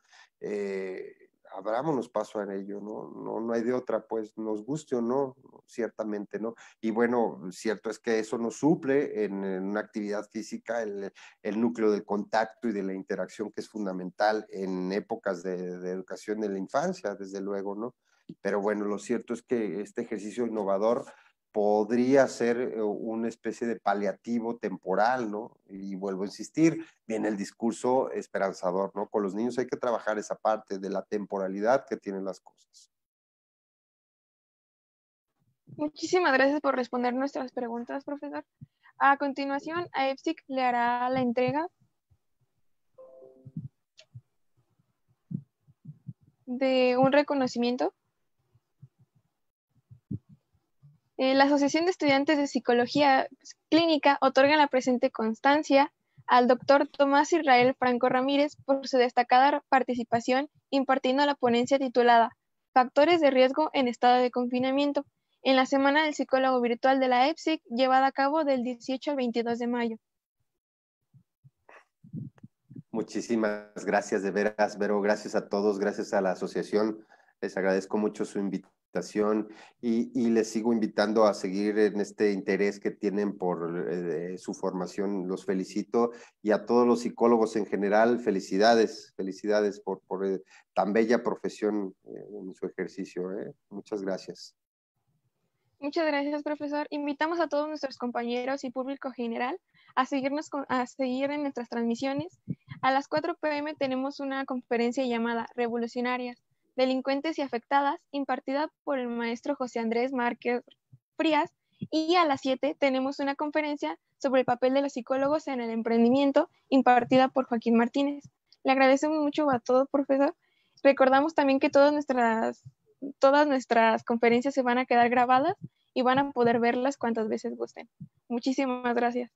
Abrámonos paso en ello, no hay de otra, pues nos guste o no, ciertamente, ¿no? Y bueno, cierto es que eso nos suple en una actividad física el núcleo del contacto y de la interacción que es fundamental en épocas de educación de la infancia, desde luego, ¿no? Pero bueno, lo cierto es que este ejercicio innovador podría ser una especie de paliativo temporal, ¿no? Y vuelvo a insistir, viene el discurso esperanzador, ¿no? Con los niños hay que trabajar esa parte de la temporalidad que tienen las cosas. Muchísimas gracias por responder nuestras preguntas, profesor. A continuación, a EPSIC le hará la entrega de un reconocimiento. La Asociación de Estudiantes de Psicología Clínica otorga la presente constancia al doctor Tomás Israel Franco Ramírez por su destacada participación impartiendo la ponencia titulada Factores de riesgo en estado de confinamiento en la Semana del Psicólogo Virtual de la EPSIC llevada a cabo del 18 al 22 de mayo. Muchísimas gracias, de veras, Vero, gracias a todos, gracias a la asociación, les agradezco mucho su invitación y les sigo invitando a seguir en este interés que tienen por su formación, los felicito y a todos los psicólogos en general, felicidades, felicidades por tan bella profesión en su ejercicio, muchas gracias. Muchas gracias, profesor. Invitamos a todos nuestros compañeros y público general a seguir en nuestras transmisiones. A las 4 p.m. tenemos una conferencia llamada Revolucionarias, Delincuentes y afectadas, impartida por el maestro José Andrés Márquez Frías, y a las 7 tenemos una conferencia sobre el papel de los psicólogos en el emprendimiento, impartida por Joaquín Martínez. Le agradecemos mucho a todo, profesor. Recordamos también que todas nuestras conferencias se van a quedar grabadas y van a poder verlas cuantas veces gusten. Muchísimas gracias.